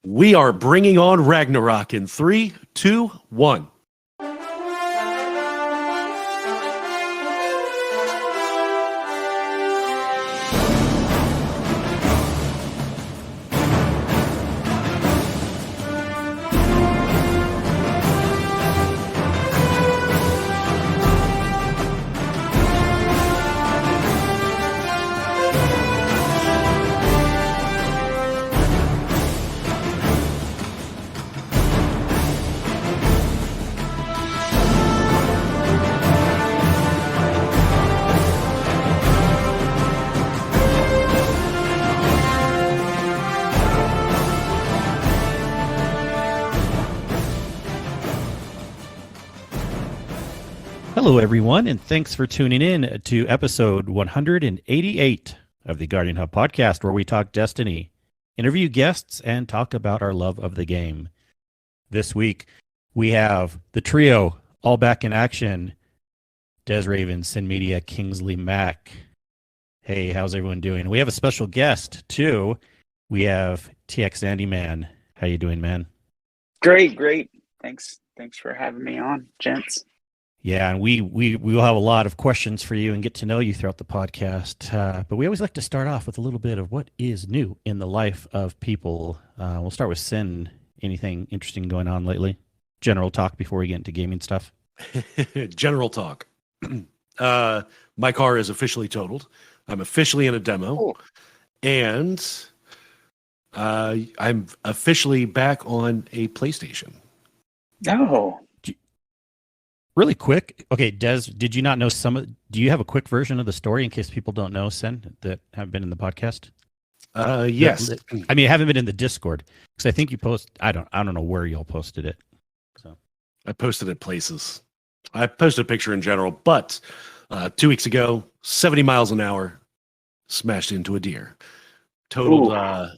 We are bringing on Ragnarok in 3, 2, 1. Hello, everyone, and thanks for tuning in to episode 188 of the Guardian Hub podcast, where we talk Destiny, interview guests, and talk about our love of the game. This week, we have the trio all back in action. Des Raven, Sin Media, Kingsley, Mac. Hey, how's everyone doing? We have a special guest, too. We have TX Andyman. How you doing, man? Great. Thanks for having me on, gents. Yeah, and we will have a lot of questions for you and get to know you throughout the podcast. But we always like to start off with a little bit of what is new in the life of people. We'll start with Sin. Anything interesting going on lately? General talk before we get into gaming stuff. General talk. My car is officially totaled. I'm officially in a demo. And I'm officially back on a PlayStation. Oh. Really quick. Okay, Des, did you not know do you have a quick version of the story in case people don't know, Sin, that haven't been in the podcast? Yes. I mean, I haven't been in the Discord because I think you I don't know where y'all posted it. So I posted it places. I posted a picture in general, but 2 weeks ago, 70 miles an hour, smashed into a deer. Totaled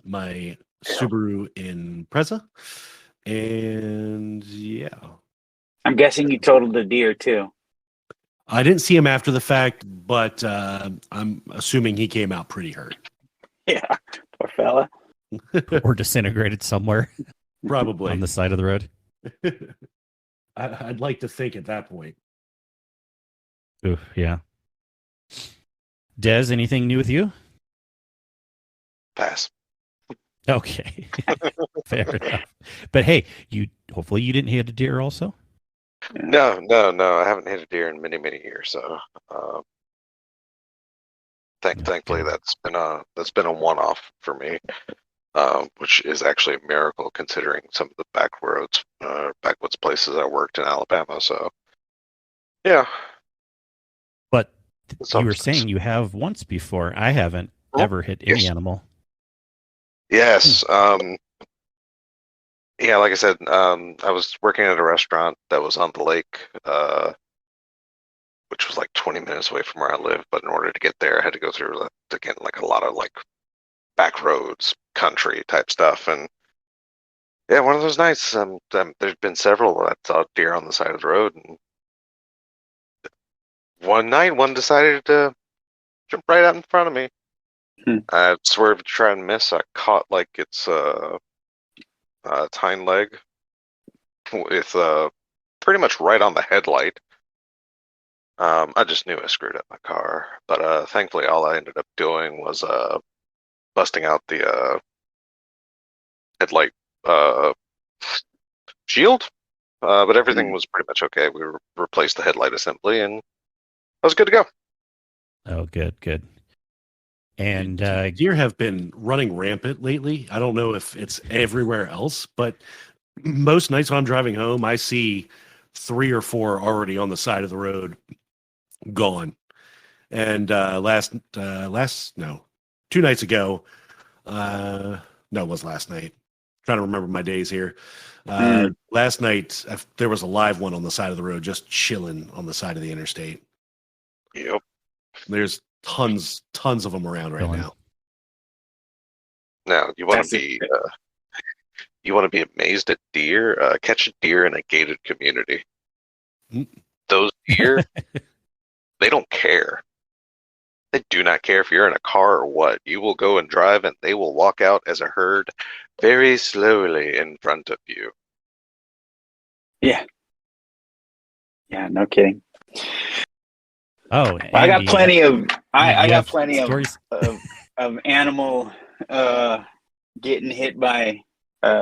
my Subaru Impreza. And yeah. I'm guessing you totaled the deer too. I didn't see him after the fact, but I'm assuming he came out pretty hurt. Yeah, poor fella. Or disintegrated somewhere. Probably. On the side of the road. I'd like to think at that point. Oof, yeah. Des, anything new with you? Pass. Okay. Fair enough. But hey, hopefully you didn't hit a deer also? No. I haven't hit a deer in many years. So, thankfully, that's been a one-off for me, which is actually a miracle considering some of the backwoods places I worked in Alabama. So, yeah. But you were saying you have once before. I haven't ever hit any animal. Yes. Yeah, like I said, I was working at a restaurant that was on the lake, which was like 20 minutes away from where I live. But in order to get there, I had to go through like a lot of like back roads, country type stuff. And yeah, one of those nights, there's been several that saw deer on the side of the road. And one night, one decided to jump right out in front of me. I swerved to try and miss. I caught like its hind leg with pretty much right on the headlight. I just knew I screwed up my car, but thankfully all I ended up doing was busting out the headlight shield, but everything was pretty much okay. We replaced the headlight assembly and I was good to go. Oh, good. And deer have been running rampant lately. I don't know if it's everywhere else, but most nights when I'm driving home, I see 3 or 4 already on the side of the road, gone. And 2 nights ago, no, it was last night. I'm trying to remember my days here. Last night, there was a live one on the side of the road, just chilling on the side of the interstate. Yep. There's tons of them around right now. Now, you want to be amazed at deer? Catch a deer in a gated community. Those deer, they don't care. They do not care if you're in a car or what. You will go and drive, and they will walk out as a herd very slowly in front of you. Yeah. Yeah, no kidding. Oh, Well, I got Andy, plenty of I you got have plenty stories. of animal getting hit by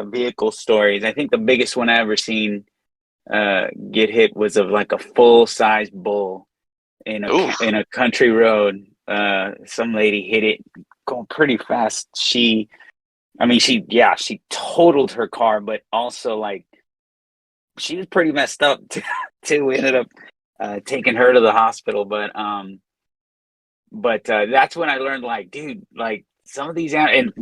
vehicle stories. I think the biggest one I ever seen get hit was of like a full size bull Oof. in a country road. Some lady hit it going pretty fast. She totaled her car, but also like she was pretty messed up too. We ended up taking her to the hospital, but that's when I learned, like, dude, like some of these and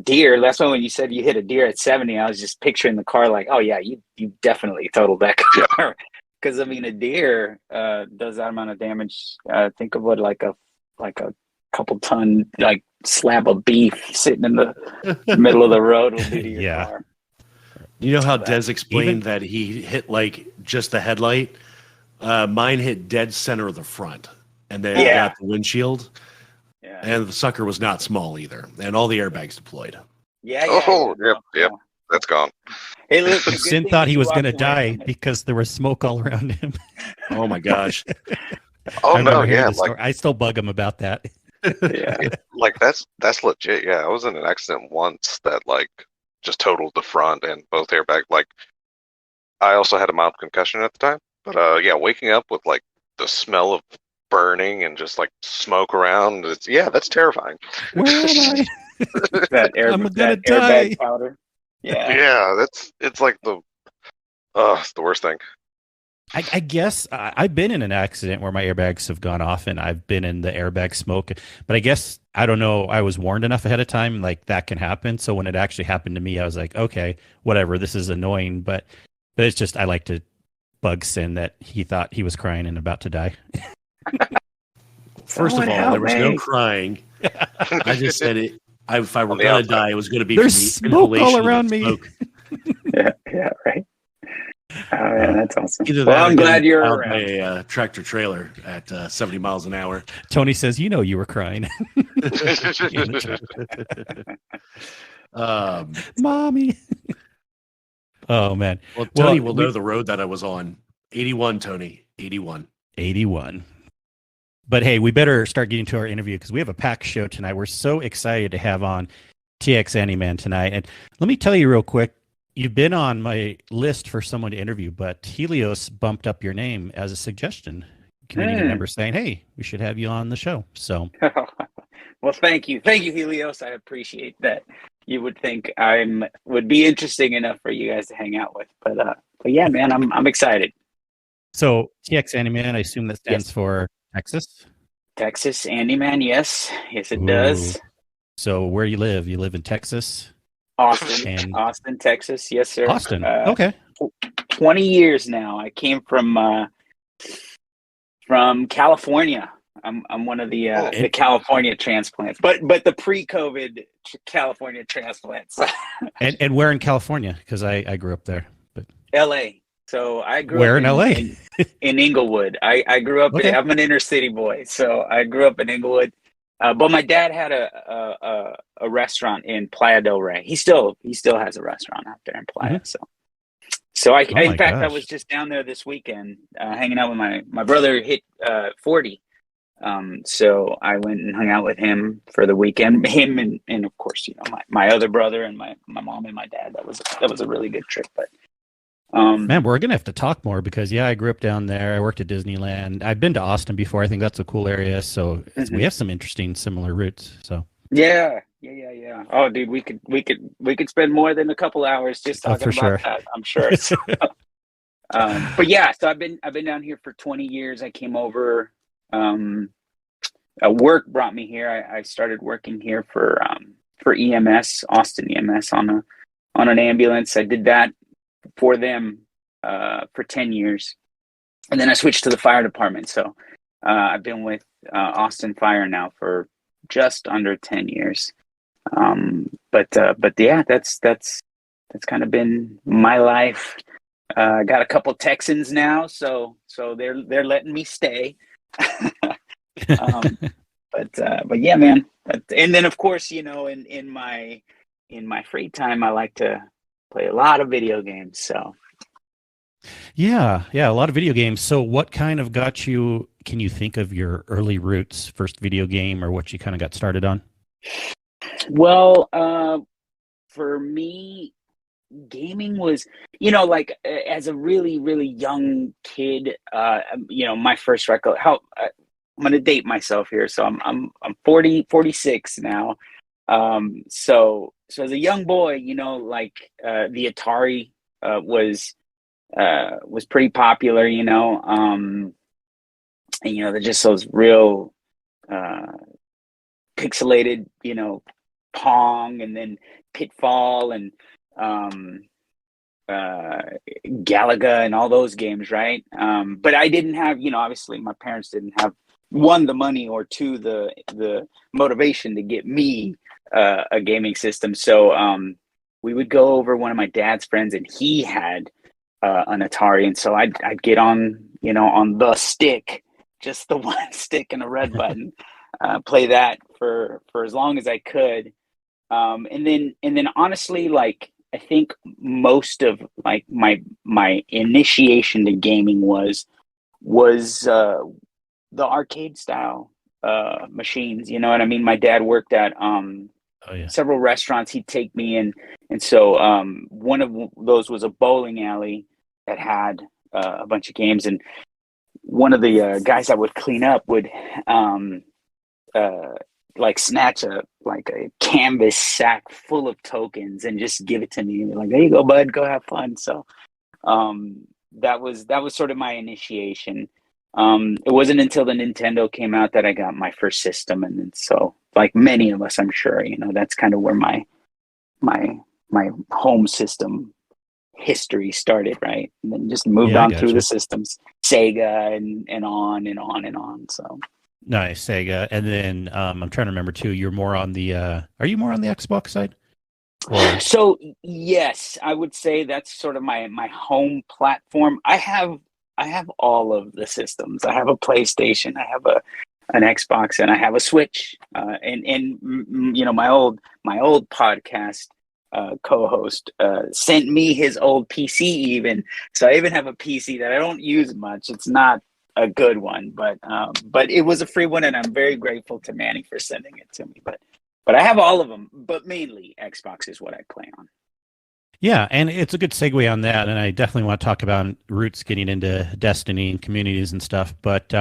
deer. That's why when you said you hit a deer at 70, I was just picturing the car like, oh yeah, you definitely totaled that car. Because I mean, a deer does that amount of damage. Think of what like a couple ton like slab of beef sitting in the middle of the road will do to your Yeah. car. You know how Des explained Even- that he hit like just the headlight? Mine hit dead center of the front, and then got the windshield. Yeah. And the sucker was not small either, and all the airbags deployed. Yeah. Yep. That's gone. Hey, look, the good Sin thing thought is he you was going to walked away die from it. because there was smoke all around him. Oh my gosh! Oh I remember no, hearing yeah, the story. I still bug him about that. Yeah. like that's legit. Yeah, I was in an accident once that like just totaled the front and both airbag. Like, I also had a mild concussion at the time, but yeah, waking up with like the smell of burning and just like smoke around, that's terrifying. Where am I? That I'm gonna that die. airbag powder. Yeah. Yeah, it's like it's the worst thing. I guess I've been in an accident where my airbags have gone off and I've been in the airbag smoke. But I guess, I don't know, I was warned enough ahead of time, like that can happen. So when it actually happened to me, I was like, okay, whatever, this is annoying. But it's just, I like to bug Sin that he thought he was crying and about to die. First of Someone all, help there was no me. crying. I just said it. If I were On the going to outside. die, it was going to be There's from the smoke all inhalation of the around me. smoke. Yeah, right. Oh yeah, that's awesome. Either Well, that or I'm glad getting you're plowed by around. a tractor trailer at 70 miles an hour. Tony says, you know, you were crying. Mommy. Oh, man. Well, Tony Well, will know the road that I was on. 81, Tony. 81. 81. But hey, we better start getting to our interview because we have a packed show tonight. We're so excited to have on TX Andyman tonight. And let me tell you real quick, you've been on my list for someone to interview, but Helios bumped up your name as a suggestion. Community member saying, hey, we should have you on the show. So, Well, thank you, Helios. I appreciate that. You would think would be interesting enough for you guys to hang out with, but yeah, man, I'm excited. so TX Andyman, I assume that stands for Texas. Texas Andyman, yes, it Ooh. does. So where you live? You live in Texas? Austin, Texas, yes, sir. Austin. Okay. 20 years now. I came from California. I'm one of the California transplants, but the pre-COVID California transplants. And where in California? Because I grew up there. But L.A. So I grew where up in LA? In Inglewood. I grew up. Okay. I'm an inner city boy, so I grew up in Inglewood. But my dad had a restaurant in Playa del Rey. He still has a restaurant out there in Playa. Mm-hmm. So I Oh in fact gosh. I was just down there this weekend, hanging out with my brother. Hit 40. So I went and hung out with him for the weekend. Him and of course, my other brother and my mom and my dad. That was a really good trip. But man, we're gonna have to talk more because I grew up down there. I worked at Disneyland. I've been to Austin before. I think that's a cool area. So we have some interesting similar routes. So yeah. Oh, dude, we could spend more than a couple hours just talking about sure. that. I'm sure. So, but yeah, so I've been down here for 20 years. I came over. Work brought me here. I started working here for EMS, Austin EMS, on an ambulance. I did that for them for 10 years, and then I switched to the fire department. So I've been with Austin Fire now for just under 10 years. But yeah, that's kind of been my life. I got a couple Texans now, so they're letting me stay. But yeah, man. And then of course, in my in my free time, I like to play a lot of video games. So Yeah, a lot of video games. So what kind of got you, can you think of your early roots, first video game, or what you kind of got started on? well, for me, gaming was, like as a really, really young kid, my first record, I'm going to date myself here. So I'm 46 now. So as a young boy, the Atari, was pretty popular, and, they're just those real, pixelated, Pong, and then Pitfall, and, Galaga, and all those games, right? But I didn't have, obviously my parents didn't have, one, the money, or two, the motivation to get me a gaming system. So we would go over one of my dad's friends, and he had an Atari, and so I'd get on, on the stick, just the one stick and a red button, play that for as long as I could. And then honestly, like, I think most of like my initiation to gaming was the arcade style machines. You know what I mean? My dad worked at several restaurants. He'd take me in, and so one of those was a bowling alley that had a bunch of games, and one of the guys that would clean up would like snatch a canvas sack full of tokens and just give it to me, and like, there you go, bud, go have fun. So that was sort of my initiation. It wasn't until the Nintendo came out that I got my first system, and then, so like many of us, I'm sure, that's kind of where my home system history started, right? And then just moved on through the systems, Sega, and on and on and on. So nice, Sega. And then I'm trying to remember too, you're more on the are you more on the Xbox side? Or... So yes, I would say that's sort of my home platform. I have all of the systems. I have a PlayStation, I have an Xbox, and I have a Switch. And my old podcast co-host sent me his old PC even. So I even have a PC that I don't use much. It's not a good one, but it was a free one, and I'm very grateful to Manny for sending it to me. But I have all of them, but mainly Xbox is what I play on. Yeah, and it's a good segue on that, and I definitely want to talk about roots getting into Destiny and communities and stuff. But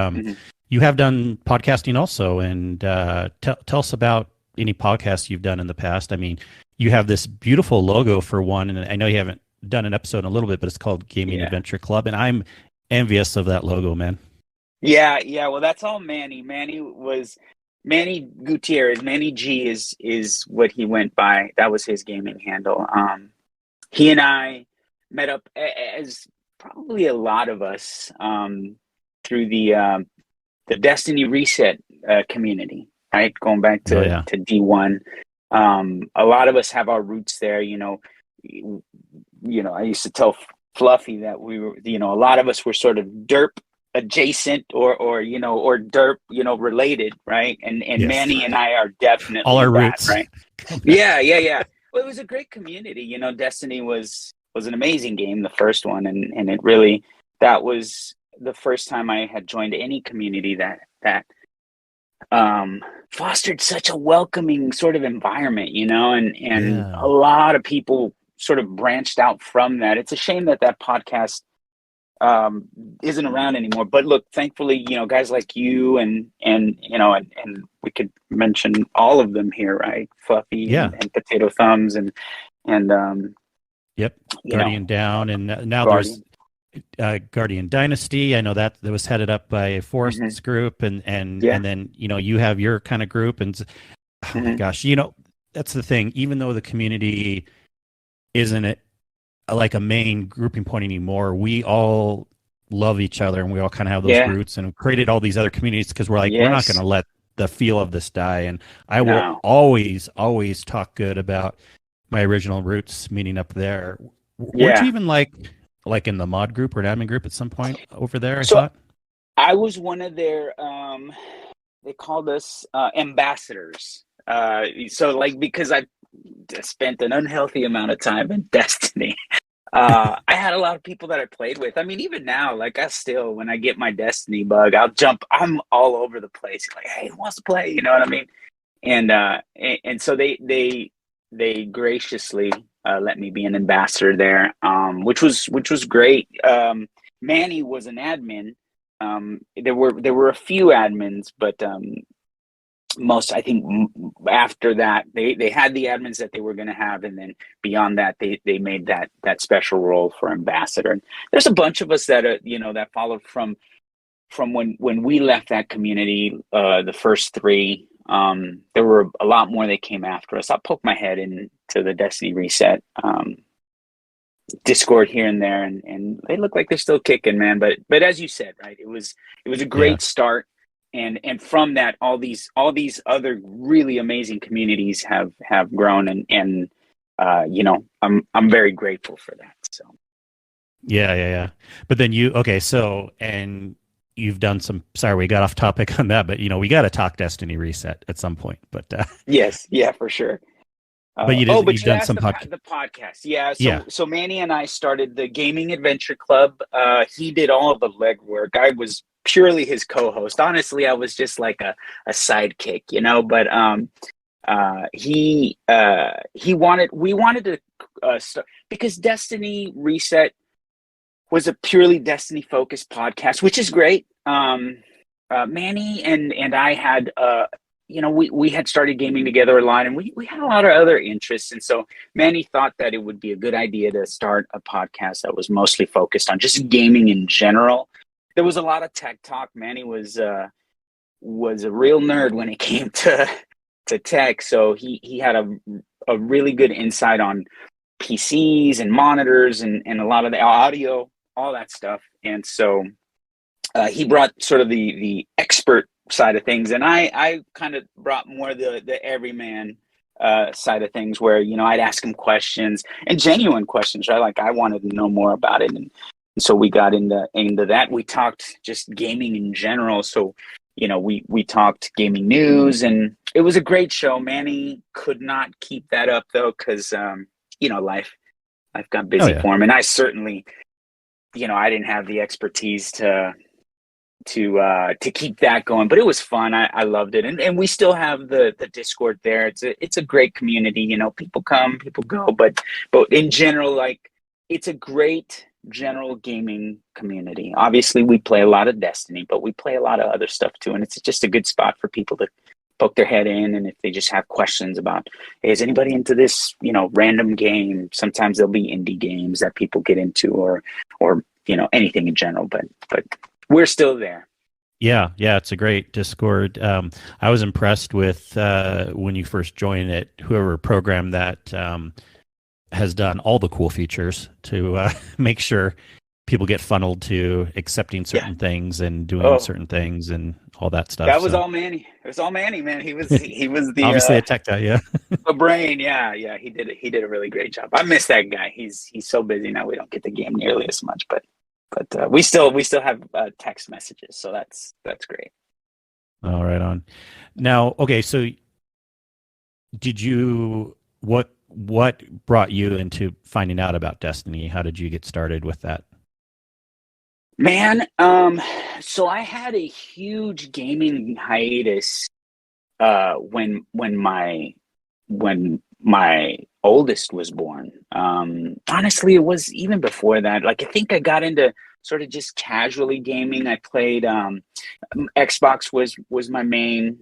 you have done podcasting also, and tell us about any podcasts you've done in the past. I mean, you have this beautiful logo for one, and I know you haven't done an episode in a little bit, but it's called Gaming Adventure Club, and I'm envious of that logo, man. Yeah. Well, that's all Manny. Manny Gutierrez. Manny G is what he went by. That was his gaming handle. He and I met up, as probably a lot of us, through the Destiny Reset community, right? Going back to D1. A lot of us have our roots there. I used to tell Fluffy that we were, a lot of us were sort of derp adjacent or derp, related, right? And yes. Manny and I are definitely all our roots, right? Yeah. Well, it was a great community. Destiny was an amazing game, the first one, and it really, that was the first time I had joined any community that fostered such a welcoming sort of environment, and a lot of people sort of branched out from that. It's a shame that podcast isn't around anymore. But look, thankfully, guys like you and we could mention all of them here, right? Fluffy and Potato Thumbs and Guardian Down, and now Guardian. There's Guardian Dynasty. I know that was headed up by Forrest's group, and then you have your kind of group, and oh my gosh, that's the thing. Even though the community isn't like a main grouping point anymore, we all love each other, and we all kind of have those roots, and created all these other communities because we're like, we're not going to let the feel of this die. And I will always talk good about my original roots, meeting up there. Weren't you even like in the mod group or an admin group at some point over there? I was one of their they called us ambassadors. So like, because I spent an unhealthy amount of time in Destiny, I had a lot of people that I played with. I mean, even now, like I still, when I get my Destiny bug, I'm all over the place. Like, hey, who wants to play? You know what I mean? And so they graciously let me be an ambassador there, which was great. Manny was an admin. There were a few admins, but most, I think, after that they had the admins that they were going to have, and then beyond that they made that special role for ambassador. And there's a bunch of us that that followed from when we left that community, the first three. There were a lot more that came after us. I'll poke my head into the Destiny Reset Discord here and there, and they look like they're still kicking, man. But as you said, right, it was a great start. And from that, all these other really amazing communities have grown, and I'm very grateful for that. So yeah. But then and you've done some. Sorry, we got off topic on that, but we got to talk Destiny Reset at some point. But yes, yeah, for sure. But you've done some the podcast. Yeah. So Manny and I started the Gaming Adventure Club. He did all of the legwork. I was purely his co-host. Honestly, I was just like a sidekick, but we wanted to start, because Destiny Reset was a purely Destiny focused podcast, which is great. Manny and I had we had started gaming together a lot, and we had a lot of other interests. And so Manny thought that it would be a good idea to start a podcast that was mostly focused on just gaming in general. There was a lot of tech talk. Manny was a real nerd when it came to tech. So he had a really good insight on PCs and monitors and a lot of the audio, all that stuff. And so he brought sort of the expert side of things, and I kind of brought more the everyman side of things, where I'd ask him questions, and genuine questions, right? Like I wanted to know more about it, and so we got into that. We talked just gaming in general, so we talked gaming news, and it was a great show. Manny could not keep that up though, because life got busy for him, and I certainly I didn't have the expertise to keep that going, but it was fun. I loved it, and we still have the Discord there. It's a great community. People come, people go, but in general, like, it's a great general gaming community. Obviously, we play a lot of Destiny, but we play a lot of other stuff too, and it's just a good spot for people to poke their head in, and if they just have questions about, hey, is anybody into this random game? Sometimes there'll be indie games that people get into, or anything in general, but we're still there. Yeah, it's a great Discord. I was impressed with when you first joined it, whoever programmed that has done all the cool features to make sure people get funneled to accepting certain things and doing certain things and all that stuff. That was all Manny. It was all Manny, man. He was the obviously a tech guy, yeah. The brain, yeah. He did a really great job. I miss that guy. He's so busy now. We don't get the game nearly as much, but we still have text messages, so that's great. All right, on. Now, okay, so did you what brought you into finding out about Destiny? How did you get started with that? Man, so I had a huge gaming hiatus when my oldest was born. Honestly, it was even before that. Like, I think I got into sort of just casually gaming. I played Xbox was my main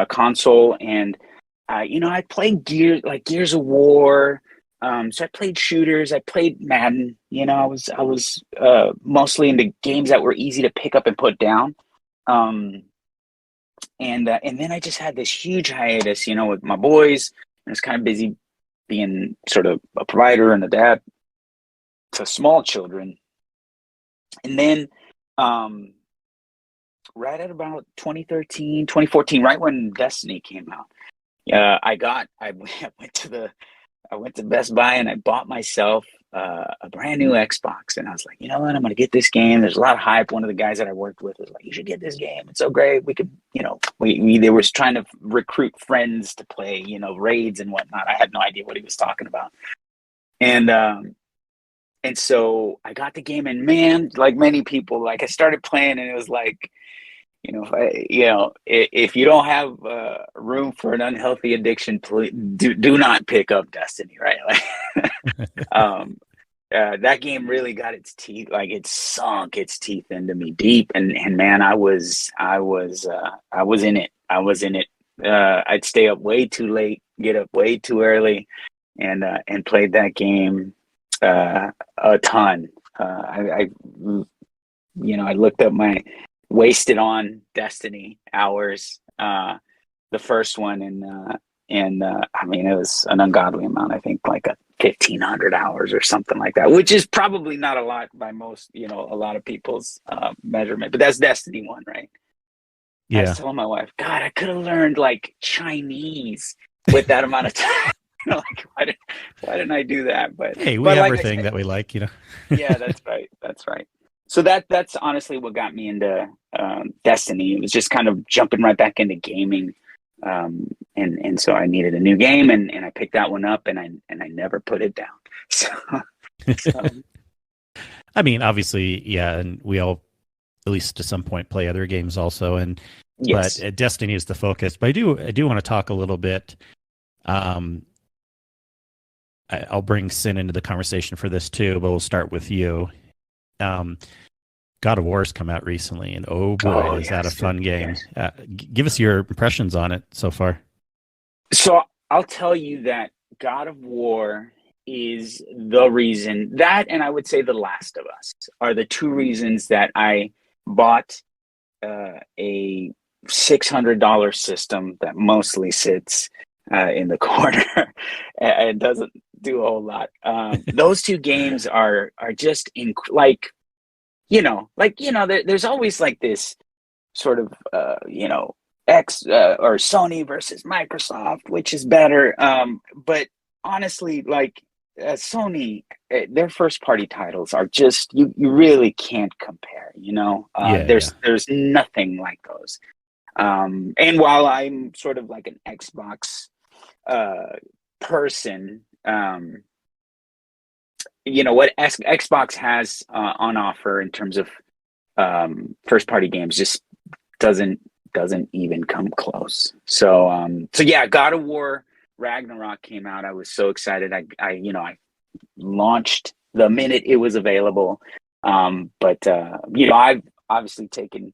console, and I played Gears of War. So I played shooters. I played Madden. I was mostly into games that were easy to pick up and put down. And then I just had this huge hiatus, with my boys. I was kind of busy being sort of a provider and a dad to small children. And then right at about 2013, 2014, right when Destiny came out, I went to Best Buy and I bought myself a brand new Xbox, and I was like, you know what, I'm gonna get this game. There's a lot of hype. One of the guys that I worked with was like, you should get this game. It's so great. We could, they were trying to recruit friends to play, raids and whatnot. I had no idea what he was talking about, and so I got the game, and man, like many people, like I started playing, and it was like, if you don't have room for an unhealthy addiction, please, do not pick up Destiny, right? Like, that game really got its teeth, like it sunk its teeth into me deep, and man, I was in it. I'd stay up way too late, get up way too early, and played that game a ton. I looked up my wasted on Destiny hours, the first one, and I mean, it was an ungodly amount. I think like 1,500 hours or something like that, which is probably not a lot by most, a lot of people's measurement, but that's Destiny 1, right? Yeah. I was telling my wife, God, I could have learned like Chinese with that amount of time. Like, why didn't I do that? But hey, we but have like our I thing said, that we like, yeah, that's right. So that's honestly what got me into Destiny. It was just kind of jumping right back into gaming, and so I needed a new game, and I picked that one up, and I never put it down. So I mean, obviously, yeah, and we all, at least to some point, play other games also, and yes. but Destiny is the focus. But I do want to talk a little bit. I'll bring Sin into the conversation for this too, but we'll start with you. God of War's come out recently, and oh boy, is that a fun game. Yes. Give us your impressions on it so far. So I'll tell you that God of War is the reason that, and I would say The Last of Us are the two reasons that I bought a $600 system that mostly sits in the corner and doesn't do a whole lot. Those two games are just there's always like this sort of X or Sony versus Microsoft, which is better. But honestly, like Sony, their first party titles are just you really can't compare. There's nothing like those. And while I'm sort of like an Xbox person, what Xbox has on offer in terms of first party games just doesn't even come close. So yeah, God of War Ragnarok came out. I was so excited. I launched the minute it was available. But I've obviously taken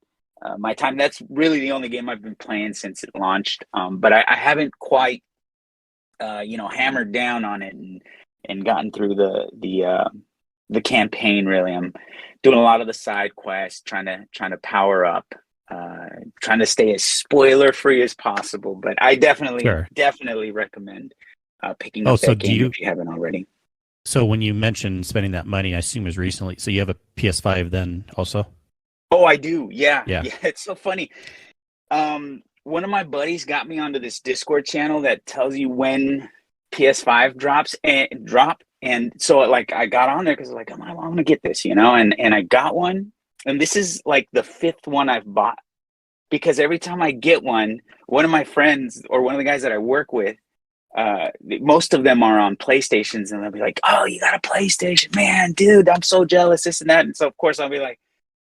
my time. That's really the only game I've been playing since it launched. But I haven't quite hammered down on it and gotten through the campaign. Really, I'm doing a lot of the side quests, trying to power up, trying to stay as spoiler free as possible. But I definitely recommend picking up that game if you haven't already. So when you mentioned spending that money, I assume it was recently. So you have a PS5 then also? Oh, I do. Yeah. It's so funny. One of my buddies got me onto this Discord channel that tells you when PS5 drops. And so like I got on there because like I'm gonna get this, and I got one. And this is like the fifth one I've bought, because every time I get one of my friends or one of the guys that I work with, most of them are on PlayStations, and they'll be like, "Oh, you got a PlayStation, man, dude, I'm so jealous, this and that." And so of course I'll be like,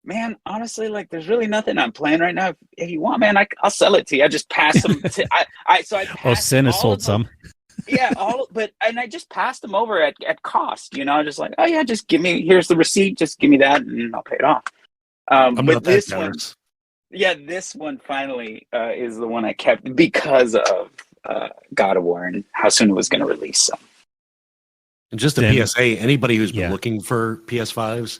"Man, honestly, like there's really nothing I'm playing right now. If you want, man, I'll sell it to you." I just pass them. Sin has sold some. Yeah, and I just passed them over at cost. Just like, oh yeah, just here's the receipt, just give me that, and I'll pay it off. But this one, this one finally is the one I kept because of God of War and how soon it was going to release. So. And just a PSA, anybody who's been looking for PS5s,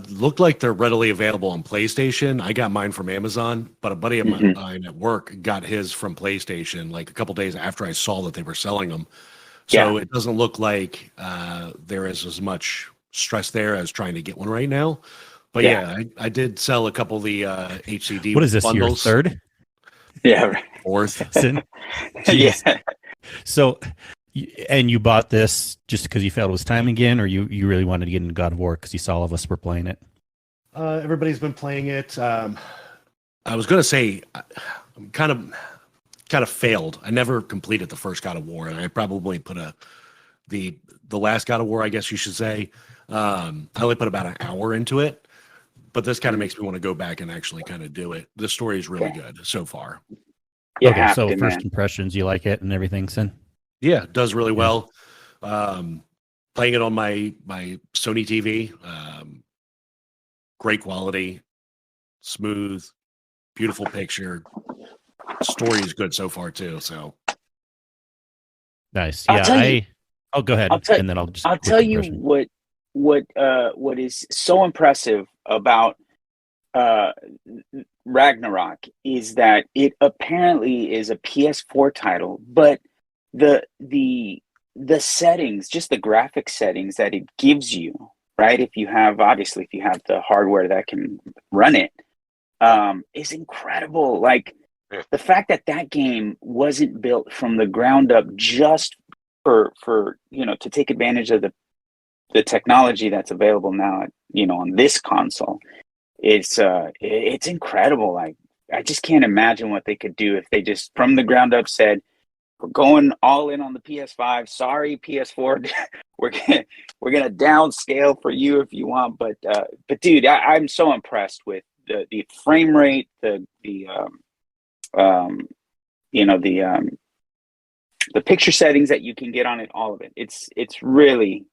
looked like they're readily available on PlayStation. I got mine from Amazon, but a buddy of mine at work got his from PlayStation like a couple days after I saw that they were selling them. So it doesn't look like there is as much stress there as trying to get one right now. But I did sell a couple of the HCD. What is this, bundles. your third? Yeah, right. Fourth. Yeah. So And you bought this just because you felt it was time again, or you really wanted to get into God of War because you saw all of us were playing it? Everybody's been playing it. I was gonna say, I'm kind of failed. I never completed the first God of War, and I probably put the last God of War, I guess you should say. I only put about an hour into it, but this kind of makes me want to go back and actually kind of do it. The story is really good so far. You Okay, have so to, first man. impressions, you like it and everything, Sin? Yeah, it does really Yeah. well. Playing it on my Sony TV, great quality, smooth, beautiful picture. Story is good so far too. So Nice. I'll Yeah, tell you. I'll go ahead, I'll tell. and then I'll just I'll quick tell you impression. what is so impressive about uh, Ragnarok is that it apparently is a PS4 title, but the the settings, just the graphic settings that it gives you, right? If you have the hardware that can run it, is incredible. Like Yeah. the fact that that game wasn't built from the ground up just for to take advantage of the technology that's available now, on this console. It's incredible. Like I just can't imagine what they could do if they just from the ground up said, we're going all in on the PS5. Sorry, PS4, we're gonna downscale for you if you want. But dude, I'm so impressed with the frame rate, um, the picture settings that you can get on it, all of it. It's really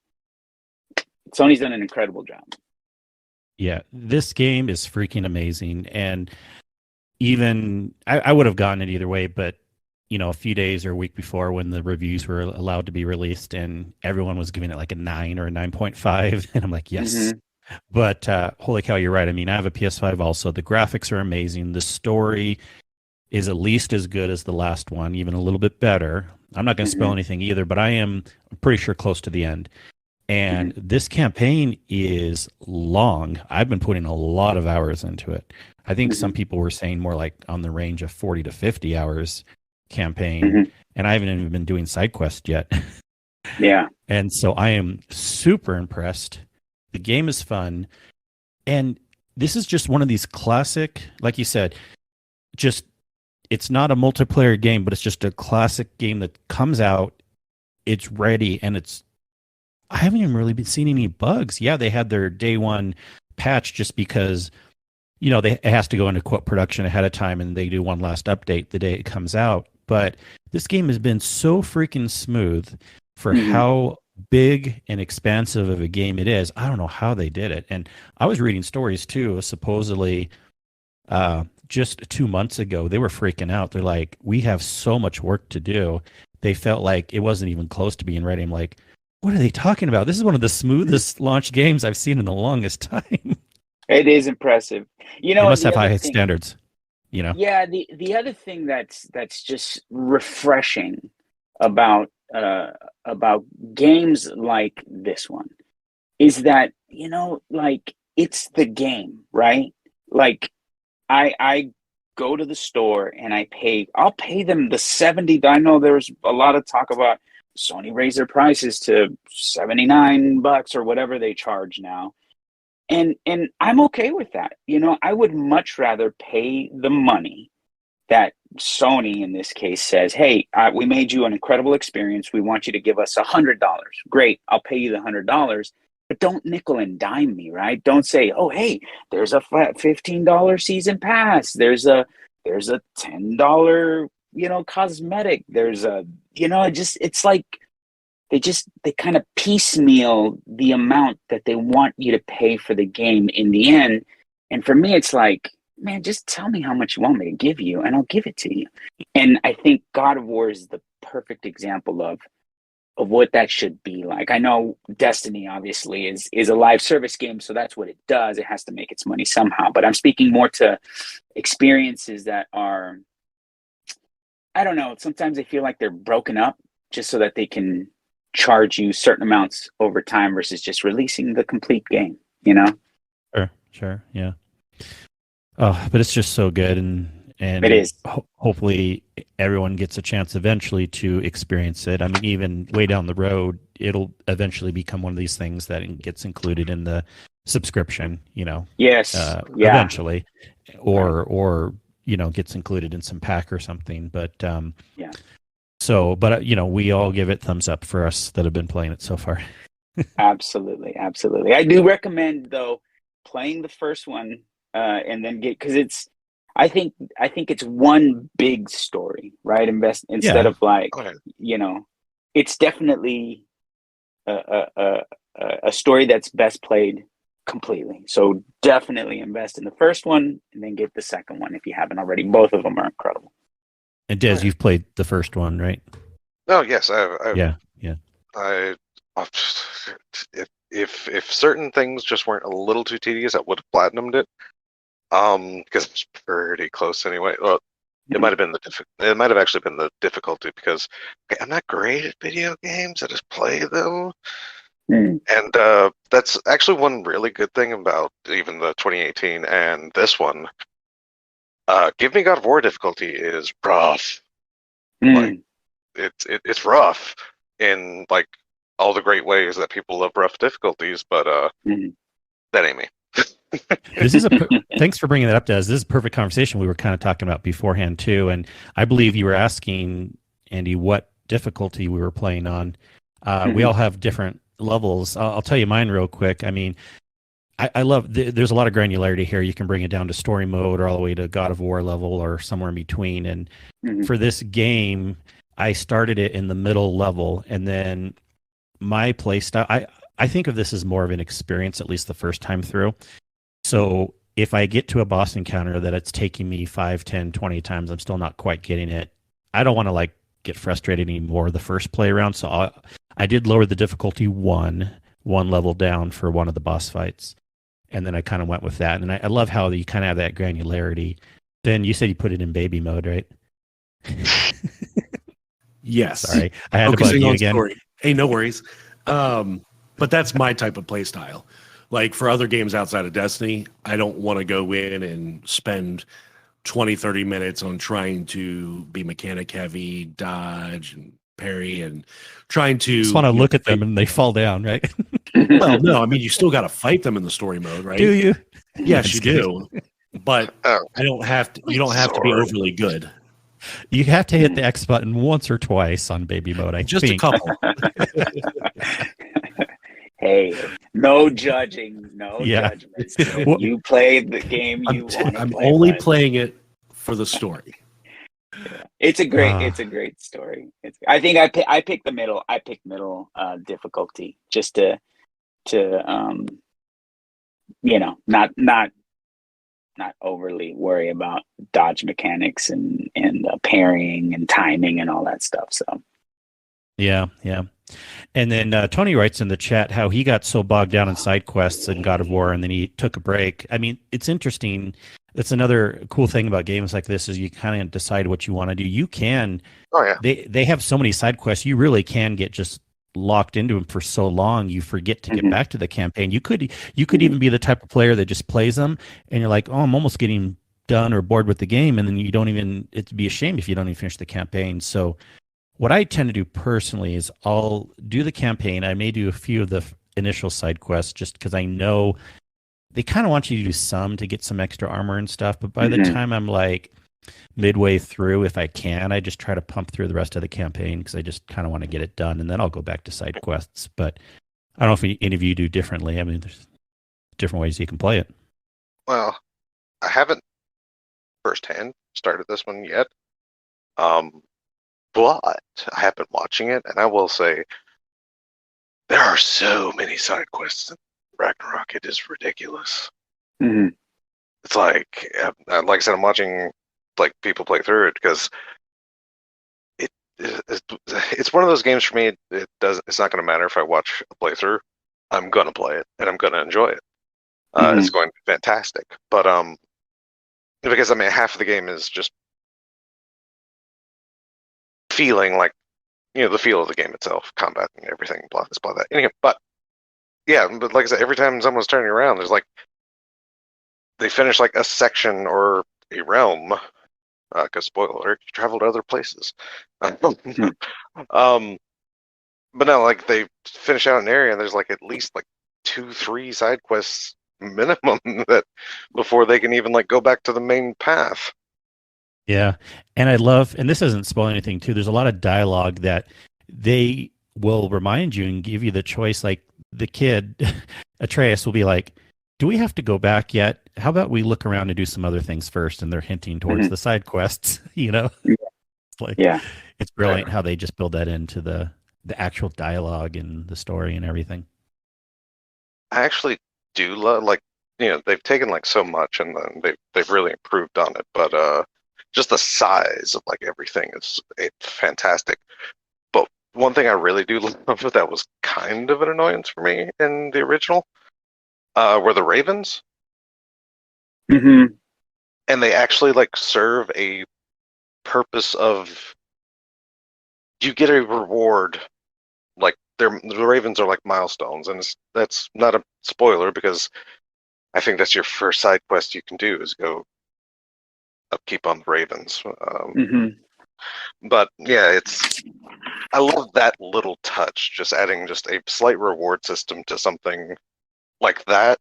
Sony's done an incredible job. Yeah, this game is freaking amazing, and even I would have gotten it either way, but a few days or a week before when the reviews were allowed to be released, and everyone was giving it like a 9 or a 9.5, and I'm like, yes. Mhm. But holy cow, you're right. I mean, I have a PS5 also. The graphics are amazing. The story is at least as good as the last one, even a little bit better. I'm not going to spell Mhm. anything either, but I'm pretty sure close to the end. And this campaign is long. I've been putting a lot of hours into it. I think some people were saying more like on the range of 40 to 50 hours campaign. Mhm. And I haven't even been doing side quests yet. Yeah. And so I am super impressed. The game is fun. And this is just one of these classic, like you said, just it's not a multiplayer game, but it's just a classic game that comes out, it's ready, and I haven't even really been seeing any bugs. Yeah, they had their day one patch just because, it has to go into quote production ahead of time and they do one last update the day it comes out. But this game has been so freaking smooth for how big and expansive of a game it is. I don't know how they did it. And I was reading stories too, supposedly just 2 months ago, they were freaking out. They're like, we have so much work to do. They felt like it wasn't even close to being ready. I'm like, what are they talking about? This is one of the smoothest launch games I've seen in the longest time. It is impressive. They And must the have other high thing, standards, yeah, the other thing that's just refreshing about games like this one is that like it's the game, right? Like I go to the store and I'll pay them the 70. I know there's a lot of talk about Sony raise their prices to $79 or whatever they charge now. And I'm okay with that. I would much rather pay the money that Sony in this case says, hey, we made you an incredible experience. We want you to give us $100. Great, I'll pay you the $100. But don't nickel and dime me, right? Don't say, oh, hey, there's a $15 season pass. There's a $10, cosmetic. There's it's like they kind of piecemeal the amount that they want you to pay for the game in the end. And for me, it's like, man, just tell me how much you want me to give you and I'll give it to you. And I think God of War is the perfect example of what that should be like. I know Destiny obviously is a live service game, so that's what it does. It has to make its money somehow. But I'm speaking more to experiences that are, I don't know, sometimes they feel like they're broken up just so that they can charge you certain amounts over time versus just releasing the complete game. Sure, yeah. Oh, but it's just so good. And and It is. hopefully everyone gets a chance eventually to experience it. I mean, even way down the road, it'll eventually become one of these things that gets included in the subscription, Yes. Yeah. eventually, or gets included in some pack or something. But Yeah. So, but we all give it thumbs up for us that have been playing it so far. Absolutely. I do recommend though playing the first one and then because I think it's one big story, right? Instead of like, Okay. it's definitely a story that's best played completely. So definitely invest in the first one and then get the second one if you haven't already. Both of them are incredible. And Des, Right. you've played the first one, right? Oh yes, I Yeah. if certain things just weren't a little too tedious, I would have platinumed it. Because it's pretty close anyway. Well, it might have actually been the difficulty because I'm not great at video games. I just play them. And that's actually one really good thing about even the 2018 and this one. Give Me God of War difficulty is rough. Like it's rough in like all the great ways that people love rough difficulties, but that ain't me. This is thanks for bringing that up, Des. This is a perfect conversation we were kind of talking about beforehand too, and I believe you were asking Andy what difficulty we were playing on. We all have different levels. I'll tell you mine real quick. I mean, I love there's a lot of granularity here. You can bring it down to story mode or all the way to God of War level or somewhere in between. And for this game, I started it in the middle level, and then my play style. I think of this as more of an experience, at least the first time through. So if I get to a boss encounter that it's taking me 5, 10, 20 times, I'm still not quite getting it. I don't want to like get frustrated anymore the first play around. So I did lower the difficulty one level down for one of the boss fights. And then I kind of went with that. And I love how you kind of have that granularity. Then you said you put it in baby mode, right? Yes. Sorry. I had Focusing to bug you on again. story. Hey, no worries. But that's my type of play style. Like for other games outside of Destiny, I don't want to go in and spend 20, 30 minutes on trying to be mechanic heavy, dodge and parry and trying to Just want to look at them and they fall down, right? Well, no, I mean you still got to fight them in the story mode, right? Do you? Yes, you do. But Oh, I don't have to. You don't have to be sorry. overly good. You have to hit the X button once or twice on baby mode, I Just think. a couple. Hey, no judging, no Yeah. judgments. Well, You play the game you want to I'm play. only bud. playing it for the story. It's a great story. I think I picked the middle. I picked middle difficulty just to not overly worry about dodge mechanics and parrying and timing and all that stuff. So Yeah. And then Tony writes in the chat how he got so bogged down in side quests in God of War, and then he took a break. I mean, it's interesting. That's another cool thing about games like this is you kind of decide what you want to do. You can. Oh yeah. They have so many side quests. You really can get just locked into them for so long you forget to get back to the campaign. You could even be the type of player that just plays them, and you're like, oh, I'm almost getting done or bored with the game, and then you don't even. It'd be a shame if you don't even finish the campaign. So what I tend to do personally is I'll do the campaign. I may do a few of the initial side quests just because I know they kind of want you to do some to get some extra armor and stuff. But by the time I'm like midway through, if I can, I just try to pump through the rest of the campaign because I just kind of want to get it done. And then I'll go back to side quests. But I don't know if any of you do differently. I mean, there's different ways you can play it. Well, I haven't firsthand started this one yet. But I have been watching it, and I will say there are so many side quests in Ragnarok. It is ridiculous. It's like I said, I'm watching like people play through it because it's one of those games for me. It's not going to matter if I watch a playthrough. I'm going to play it, and I'm going to enjoy it. It's going to be fantastic. But because I mean, half of the game is just feeling like, the feel of the game itself, combat and everything, blah this, blah that. Anyway, but like I said, every time someone's turning around, there's like they finish like a section or a realm, because spoiler alert, you travel to other places. um, but no, like they finish out an area, and there's like at least like 2-3 side quests minimum that before they can even like go back to the main path. Yeah. And I love, and this doesn't spoil anything too, there's a lot of dialogue that they will remind you and give you the choice. Like the kid, Atreus, will be like, do we have to go back yet? How about we look around and do some other things first? And they're hinting towards the side quests, you know? It's like, it's brilliant how they just build that into the actual dialogue and the story and everything. I actually do love, like, they've taken like so much and then they've really improved on it, but just the size of like everything is fantastic. But one thing I really do love that was kind of an annoyance for me in the original were the ravens. Mm-hmm. And they actually like serve a purpose of, you get a reward. Like the ravens are like milestones, and that's not a spoiler because I think that's your first side quest you can do is go upkeep on the ravens. But yeah, I love that little touch, just adding just a slight reward system to something like that.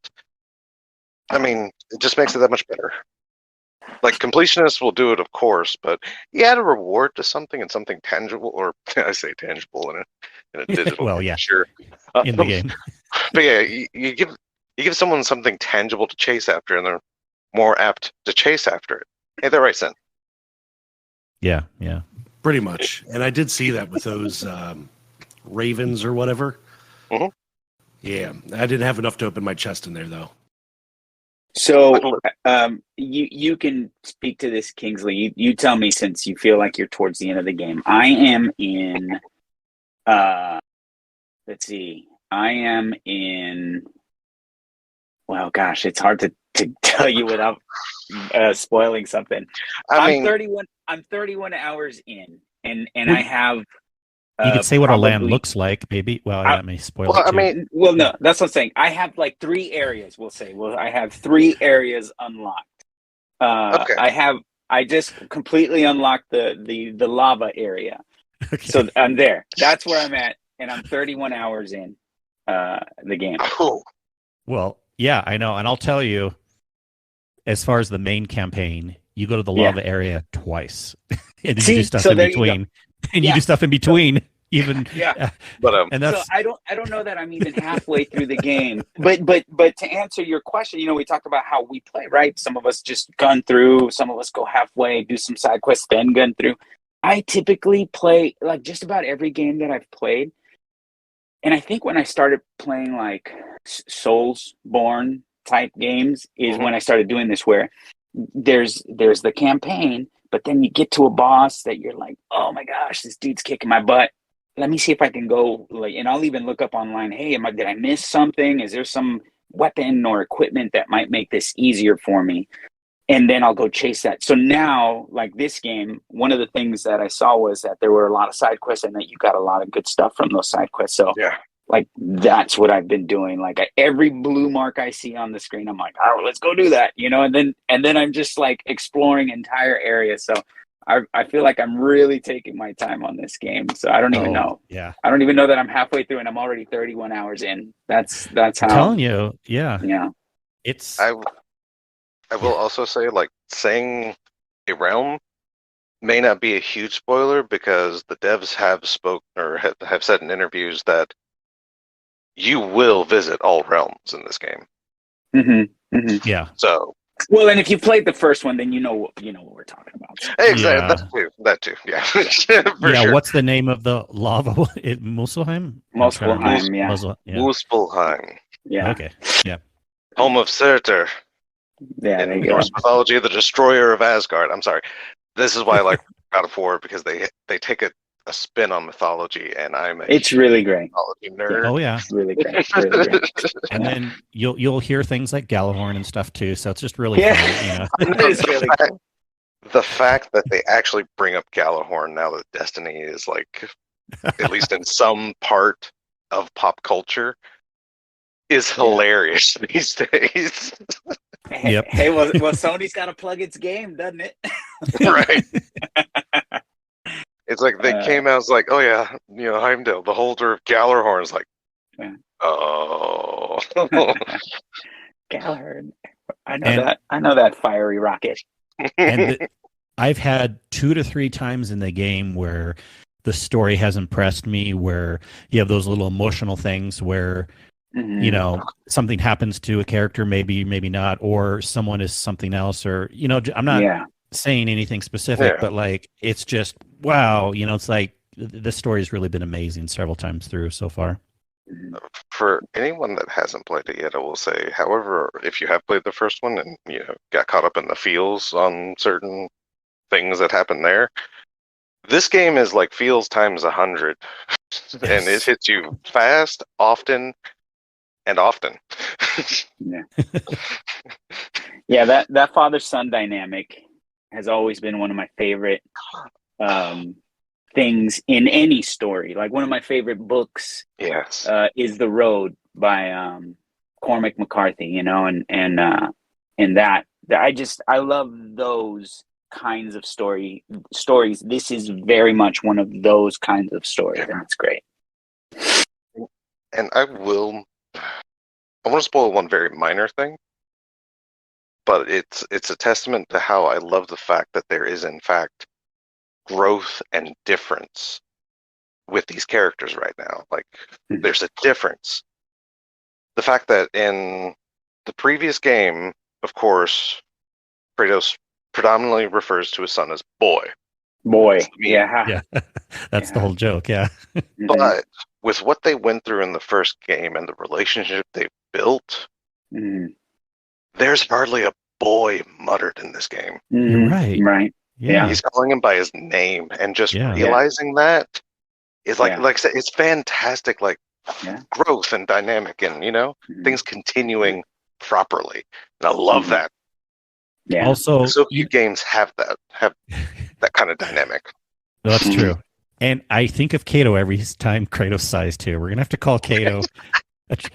I mean, it just makes it that much better. Like completionists will do it, of course, but you add a reward to something and something tangible, or I say tangible in a digital well, game, yeah, sure, in the game. But yeah, you give someone something tangible to chase after, and they're more apt to chase after it. Ain't that right, Sin? Yeah. Pretty much. And I did see that with those ravens or whatever. Mm-hmm. Yeah, I didn't have enough to open my chest in there, though. So you can speak to this, Kingsley. You tell me, since you feel like you're towards the end of the game. I am in let's see. I am in, well, gosh, it's hard to tell you without spoiling something. I'm 31 hours in, and I have you could say what a land looks like, maybe. Well, that may spoil it too. No, that's what I'm saying. I have like 3 areas, we'll say. I have 3 areas unlocked. Okay. I just completely unlocked the lava area. Okay. So I'm there. That's where I'm at, and I'm 31 hours in the game. Oh. Well, yeah, I know. And I'll tell you, as far as the main campaign, you go to the lava area twice. And you do stuff in between. And you do stuff in between. Even but and that's, so I don't know that I'm even halfway through the game. But to answer your question, we talked about how we play, right? Some of us just gun through, some of us go halfway, do some side quests, then gun through. I typically play like just about every game that I've played. And I think when I started playing like Soulsborne type games is when I started doing this, where there's the campaign, but then you get to a boss that you're like, oh my gosh, this dude's kicking my butt. Let me see if I can go, like, and I'll even look up online, hey, did I miss something? Is there some weapon or equipment that might make this easier for me? And then I'll go chase that. So now, like this game, one of the things that I saw was that there were a lot of side quests and that you got a lot of good stuff from those side quests. So like that's what I've been doing. Like every blue mark I see on the screen, I'm like, all right, let's go do that, and then I'm just like exploring entire areas. So I feel like I'm really taking my time on this game. So I don't even know. Yeah. I don't even know that I'm halfway through and I'm already 31 hours in. That's how I'm telling you. Yeah. Yeah. It's I will also say, like, saying a realm may not be a huge spoiler because the devs have spoken or have said in interviews that you will visit all realms in this game. Yeah. So. Well, and if you played the first one, then you know what we're talking about. Exactly. That too. Yeah. For sure. What's the name of the lava? Muspelheim? Muspelheim, yeah. Muspelheim. Yeah. Okay. Yeah. Home of Surtur. Yeah, in Norse mythology, the destroyer of Asgard. I'm sorry. This is why I like God of War, because they take a spin on mythology, and it's really great. Mythology nerd. Oh yeah, it's really great. Really great. And then you'll hear things like Galahorn and stuff too. So it's just really fun. It's really cool. The fact that they actually bring up Galahorn now that Destiny is like, at least in some part of pop culture, is hilarious these days. Yep. Hey, well, Sony's got to plug its game, doesn't it? Right. It's like they came out as like, oh yeah, Heimdall, the holder of Gallarhorn's like, Yeah. oh. Gallagher. I know that fiery rocket. And I've had 2 to 3 times in the game where the story has impressed me, where you have those little emotional things where, something happens to a character, maybe not, or someone is something else, or, I'm not saying anything specific, but like, it's just, wow, it's like this story has really been amazing several times through so far. For anyone that hasn't played it yet, I will say, however, if you have played the first one and got caught up in the feels on certain things that happen there, this game is like feels times 100, and it hits you fast, often, and often. Yeah, that father-son dynamic has always been one of my favorite things in any story. Like one of my favorite books is The Road by Cormac McCarthy, and that I love those kinds of stories. This is very much one of those kinds of stories, and it's great. And I want to spoil one very minor thing, but it's a testament to how I love the fact that there is in fact growth and difference with these characters right now. Like there's a difference. The fact that in the previous game, of course, Kratos predominantly refers to his son as boy. Yeah. That's the whole joke. Yeah. But with what they went through in the first game and the relationship they built, there's hardly a boy muttered in this game. You're right. Yeah. He's calling him by his name, and just realizing that is like I said, it's fantastic, like growth and dynamic, and things continuing properly. And I love that. Yeah. Also, so few games have that kind of dynamic. That's true. And I think of Kato every time Kratos sighs too. We're gonna have to call Kato. That's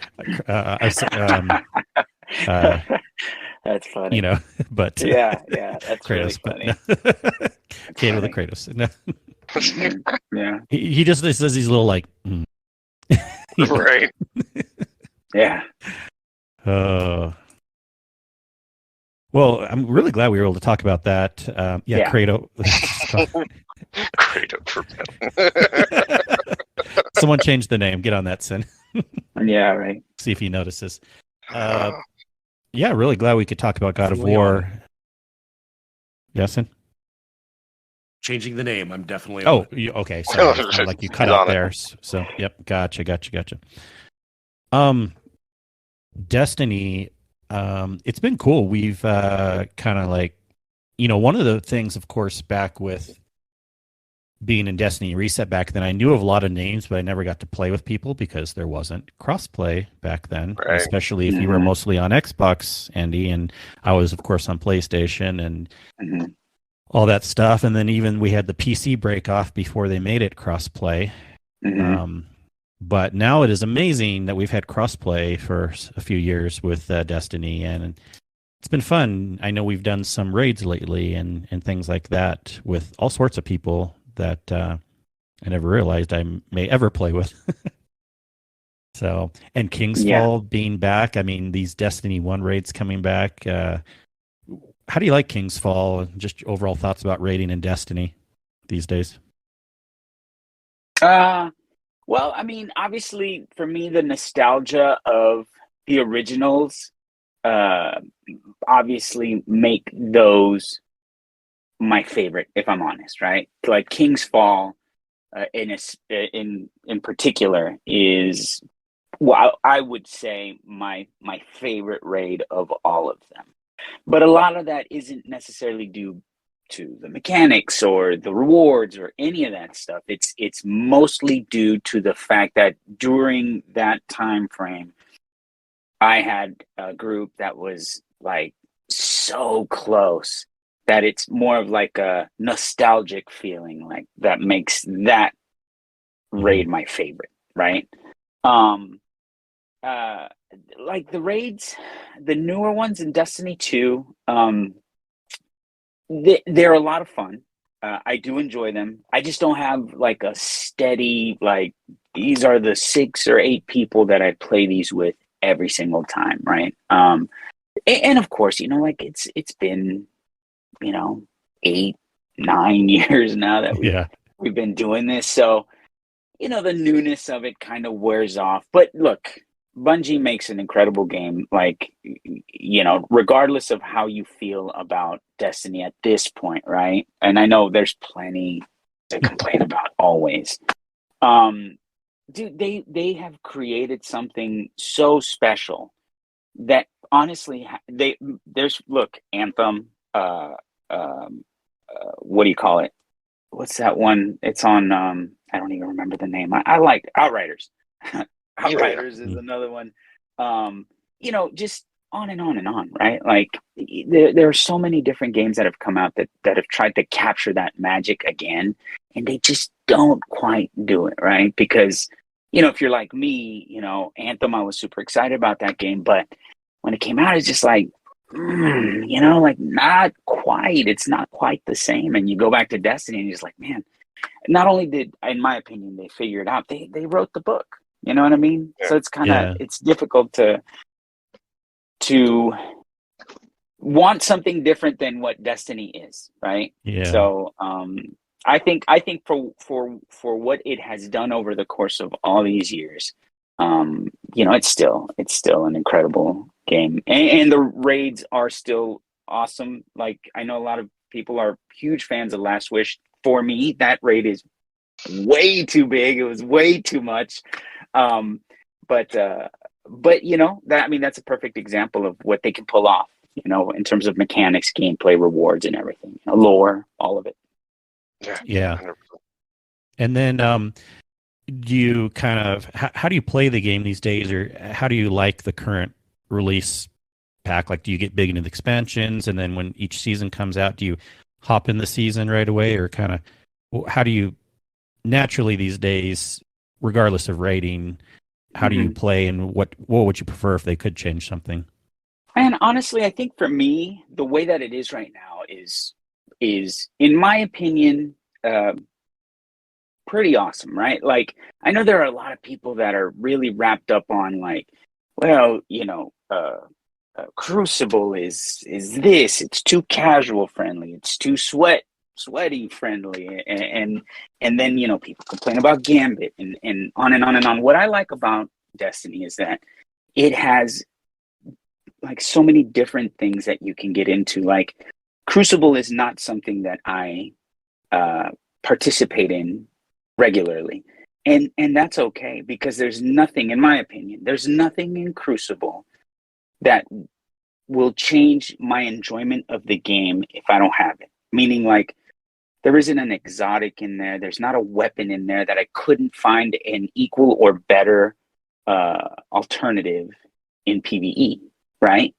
funny. But that's Kratos, really funny. Kato the Kratos. No. Yeah. He just does these little like, right. Yeah. Well, I'm really glad we were able to talk about that. Kratos. Kratos for Someone changed the name. Get on that, Sin. Yeah, right. See if he notices. Really glad we could talk about God of War. Yes, Sin? Changing the name. I'm definitely on it. Okay. Sorry. Like you cut out there. So, yep. Gotcha. Destiny, it's been cool. We've kind of like, one of the things, of course, back with being in Destiny Reset back then, I knew of a lot of names, but I never got to play with people because there wasn't crossplay back then, especially if you were mostly on Xbox, Andy, and I was, of course, on PlayStation and all that stuff. And then even we had the PC break off before they made it crossplay. But now it is amazing that we've had crossplay for a few years with Destiny, and it's been fun. I know we've done some raids lately and things like that with all sorts of people that I never realized I may ever play with. So, and Kingsfall being back. I mean, these Destiny 1 raids coming back. How do you like Kingsfall? Just overall thoughts about raiding in Destiny these days? Well, I mean, obviously, for me, the nostalgia of the originals obviously make those my favorite, if I'm honest, right? Like Kingsfall, in particular, is I would say my favorite raid of all of them. But a lot of that isn't necessarily due to the mechanics or the rewards or any of that stuff. It's mostly due to the fact that during that time frame, I had a group that was like so close that it's more of like a nostalgic feeling, like that makes that raid my favorite, right? like the raids, the newer ones in Destiny 2, they're a lot of fun. I do enjoy them. I just don't have like a steady, like, these are the 6 or 8 people that I play these with every single time, right? And of course, like it's been, 8, 9 years now that we've been doing this. So, the newness of it kind of wears off. But look, Bungie makes an incredible game. Like, regardless of how you feel about Destiny at this point, right? And I know there's plenty to complain about always. Dude, they have created something so special that honestly, look, Anthem, what do you call it? What's that one? It's on, I don't even remember the name. I like Outriders. Outriders is another one. Just on and on and on, right? Like there are so many different games that have come out that have tried to capture that magic again, and they just don't quite do it, right? Because, if you're like me, Anthem, I was super excited about that game, but when it came out, it's just like, like not quite. It's not quite the same. And you go back to Destiny and you're just like, man, not only did, in my opinion, they figure it out, they wrote the book. You know what I mean? Yeah. So it's kind of, it's difficult to want something different than what Destiny is, right? Yeah. So I think for what it has done over the course of all these years, it's still an incredible game, and the raids are still awesome. Like, I know a lot of people are huge fans of Last Wish. For me, that raid is way too big. It was way too much. But that's a perfect example of what they can pull off, in terms of mechanics, gameplay, rewards, and everything, lore, all of it. Yeah. 100%. And then, do you how do you play the game these days, or how do you like the current release pack? Like, do you get big into the expansions, and then when each season comes out, do you hop in the season right away, or how do you naturally these days, regardless of rating, how do you play, and what would you prefer if they could change something? And honestly, I think for me, the way that it is right now is in my opinion, pretty awesome, right? Like, I know there are a lot of people that are really wrapped up on, like, well, Crucible is this, it's too casual friendly, it's too sweaty friendly, and then people complain about Gambit, and on and on and on. What I like about Destiny is that it has like so many different things that you can get into. Like, Crucible is not something that I participate in regularly, and that's okay, because there's nothing, in my opinion, there's nothing in Crucible that will change my enjoyment of the game if I don't have it. Meaning, like, there isn't an exotic in there, there's not a weapon in there that I couldn't find an equal or better alternative in PvE, right?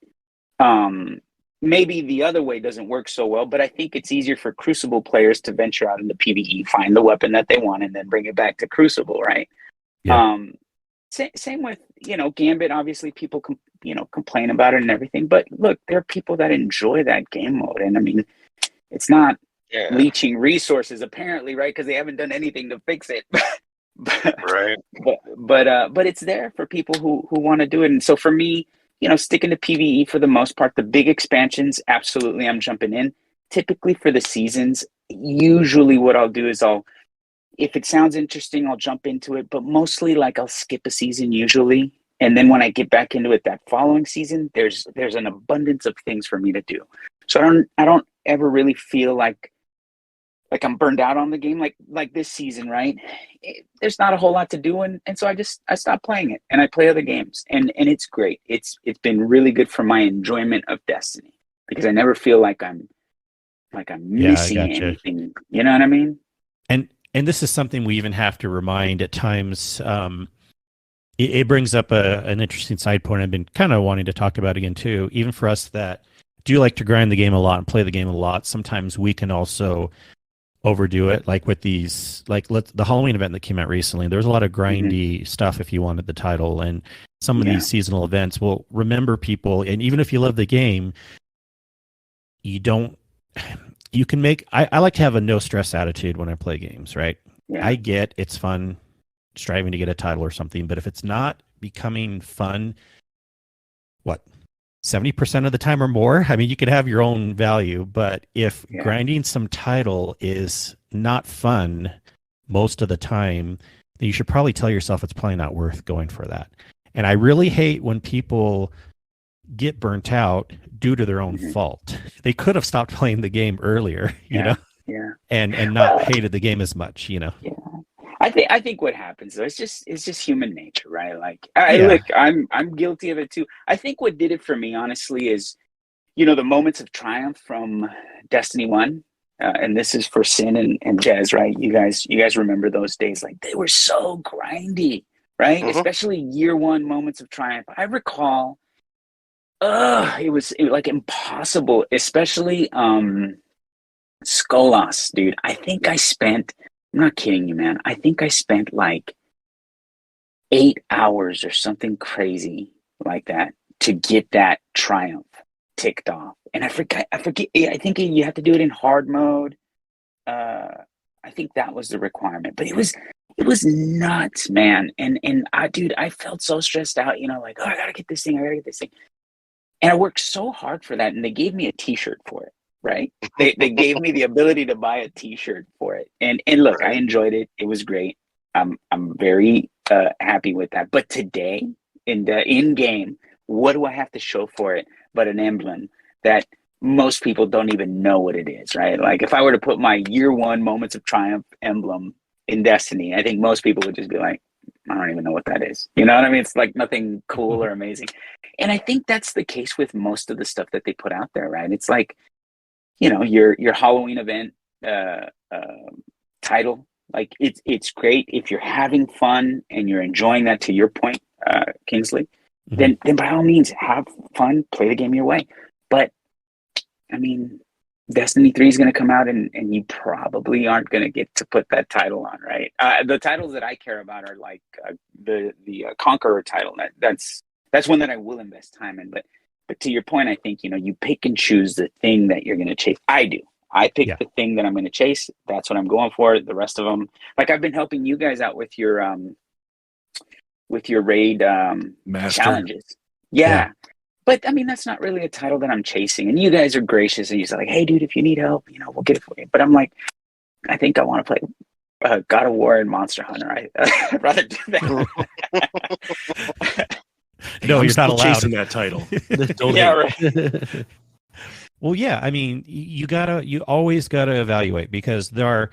Maybe the other way doesn't work so well, but I think it's easier for Crucible players to venture out into PvE, find the weapon that they want, and then bring it back to Crucible, right? Yeah. Same with, Gambit. Obviously, people complain about it and everything, but look, there are people that enjoy that game mode, and I mean, it's not leeching resources apparently, right? Because they haven't done anything to fix it. Right. But it's there for people who want to do it, and so for me, sticking to PvE for the most part. The big expansions, absolutely, I'm jumping in. Typically for the seasons, usually what I'll do is if it sounds interesting, I'll jump into it, but mostly, like, I'll skip a season usually. And then when I get back into it that following season, there's an abundance of things for me to do. So I don't ever really feel like I'm burned out on the game like this season, right? There's not a whole lot to do, and so I stop playing it and I play other games, and it's great. It's been really good for my enjoyment of Destiny, because I never feel like I'm missing anything. You know what I mean? And this is something we even have to remind at times. It brings up an interesting side point I've been kind of wanting to talk about again too. Even for us that do like to grind the game a lot and play the game a lot, sometimes we can also overdo it. Like with these, the Halloween event that came out recently, there was a lot of grindy stuff if you wanted the title, and some of these seasonal events. Well, remember, people, and even if you love the game, you can make, I like to have a no stress attitude when I play games, right? Yeah. I get it's fun striving to get a title or something, but if it's not becoming fun, 70% of the time or more, I mean, you could have your own value, but if grinding some title is not fun most of the time, then you should probably tell yourself it's probably not worth going for that. And I really hate when people get burnt out due to their own fault. They could have stopped playing the game earlier, you know, and not hated the game as much, you know. Yeah. I think what happens though, it's just human nature, right? Like, look, I'm guilty of it too. I think what did it for me, honestly, is, you know, the moments of triumph from Destiny 1, and this is for Sin and Jez, right? You guys remember those days? Like, they were so grindy, right? Especially year 1 moments of triumph. I recall, it was like impossible, especially Skolas, dude. I think I spent, I'm not kidding you, man, I think I spent like 8 hours or something crazy like that to get that triumph ticked off. And I forget, I think you have to do it in hard mode. I think that was the requirement, but it was nuts, man. And I felt so stressed out, you know, like, oh, I gotta get this thing. And I worked so hard for that. And they gave me a t-shirt for it, right? They gave me the ability to buy a t-shirt for it. And look, I enjoyed it. It was great. I'm very happy with that. But today in game, what do I have to show for it but an emblem that most people don't even know what it is, right? Like, if I were to put my year 1 moments of triumph emblem in Destiny, I think most people would just be like, I don't even know what that is. You know what I mean? It's like nothing cool or amazing. And I think that's the case with most of the stuff that they put out there, right? It's like, you know, your Halloween event title, like, it's great if you're having fun and you're enjoying that, to your point, Kingsley, then by all means have fun, play the game your way. But I mean, Destiny 3 is going to come out and you probably aren't going to get to put that title on, right? The titles that I care about are like the Conqueror title. That's one that I will invest time in. But to your point, I think, you know, you pick and choose the thing that you're going to chase. I do. I pick the thing that I'm going to chase. That's what I'm going for. The rest of them, like, I've been helping you guys out with your raid challenges. Yeah. But I mean, that's not really a title that I'm chasing. And you guys are gracious and you're like, hey, dude, if you need help, you know, we'll get it for you. But I'm like, I think I want to play God of War and Monster Hunter. I'd rather do that. No, you're not allowed chasing that title. Yeah, right. Well, yeah, I mean, you always gotta evaluate, because there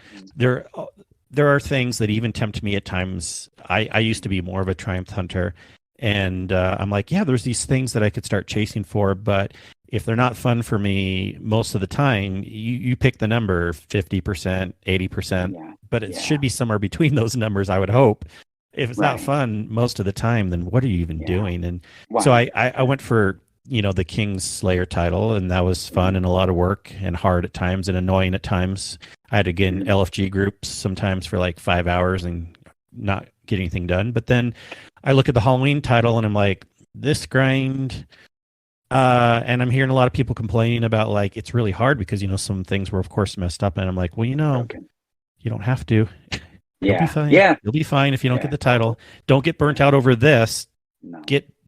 are things that even tempt me at times. I used to be more of a Triumph hunter. And I'm like, yeah, there's these things that I could start chasing for, but if they're not fun for me most of the time, you pick the number 50%, 80%, but it should be somewhere between those numbers, I would hope. If it's not fun most of the time, then what are you even doing? And so I went for, you know, the Kingslayer title, and that was fun and a lot of work and hard at times and annoying at times. I had to get in LFG groups sometimes for like 5 hours and not get anything done. But then I look at the Halloween title and I'm like, this grind, and I'm hearing a lot of people complaining about, like, it's really hard because, you know, some things were of course messed up, and I'm like, well, you know, you don't have to. You'll be fine. You'll be fine if you don't get the title. Don't get burnt out over this.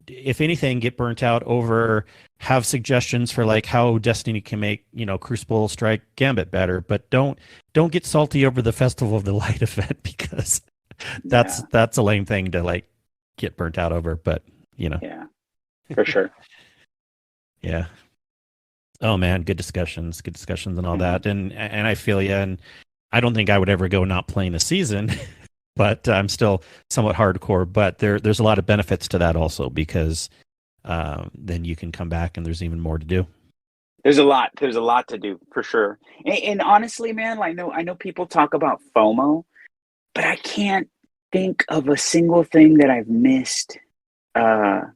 If anything, get burnt out over, have suggestions for like how Destiny can make, you know, Crucible, Strike, Gambit better, but don't get salty over the Festival of the Light event, because that's a lame thing to like get burnt out over. But, you know, for sure. Yeah. Oh man, good discussions and all that. And I feel you. And I don't think I would ever go not playing a season, but I'm still somewhat hardcore. But there's a lot of benefits to that also, because then you can come back and there's even more to do. There's a lot to do, for sure. And honestly, man, I know people talk about FOMO, but I can't think of a single thing that I've missed that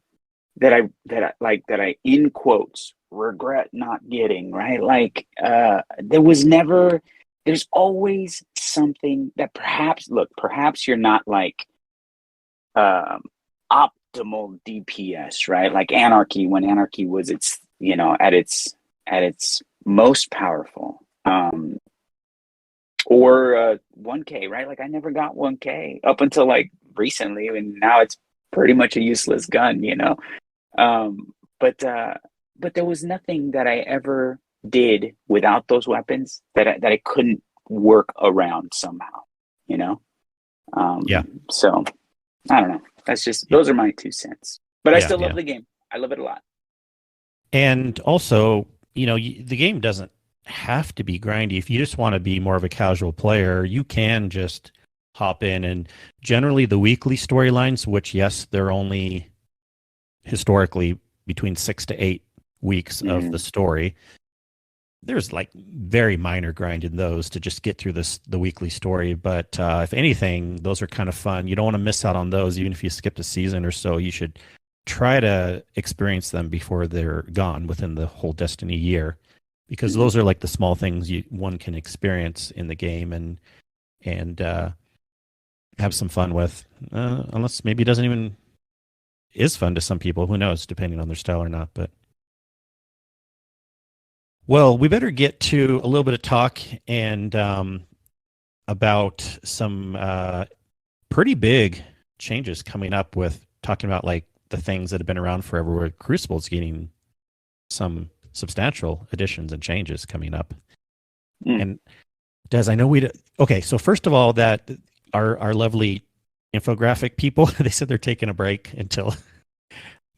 I in quotes regret not getting, right? Like there's always something that perhaps you're not like optimal DPS, right? Like Anarchy, when Anarchy was its, at its most powerful. Or 1K, right? Like I never got 1K up until like recently, and now it's pretty much a useless gun, Um, but there was nothing that I ever did without those weapons that I couldn't work around somehow, you know. Yeah. So I don't know. That's just Yeah. those are my 2 cents. But I Yeah, still yeah. love the game. I love it a lot. And also, the game doesn't have to be grindy. If you just want to be more of a casual player, you can just hop in. And generally, the weekly storylines, which, yes, they're only historically between 6 to 8 weeks of the story. There's like very minor grind in those to just get through the weekly story. But if anything, those are kind of fun. You don't want to miss out on those, even if you skipped a season or so. You should try to experience them before they're gone within the whole Destiny year, because those are like the small things one can experience in the game and have some fun with. Unless maybe it doesn't even is fun to some people. Who knows, depending on their style or not. But well, we better get to a little bit of talk and about some pretty big changes coming up, with talking about like the things that have been around forever, where Crucible's getting some substantial additions and changes coming up. And Des, I know okay, so first of all, that our lovely infographic people, they said they're taking a break until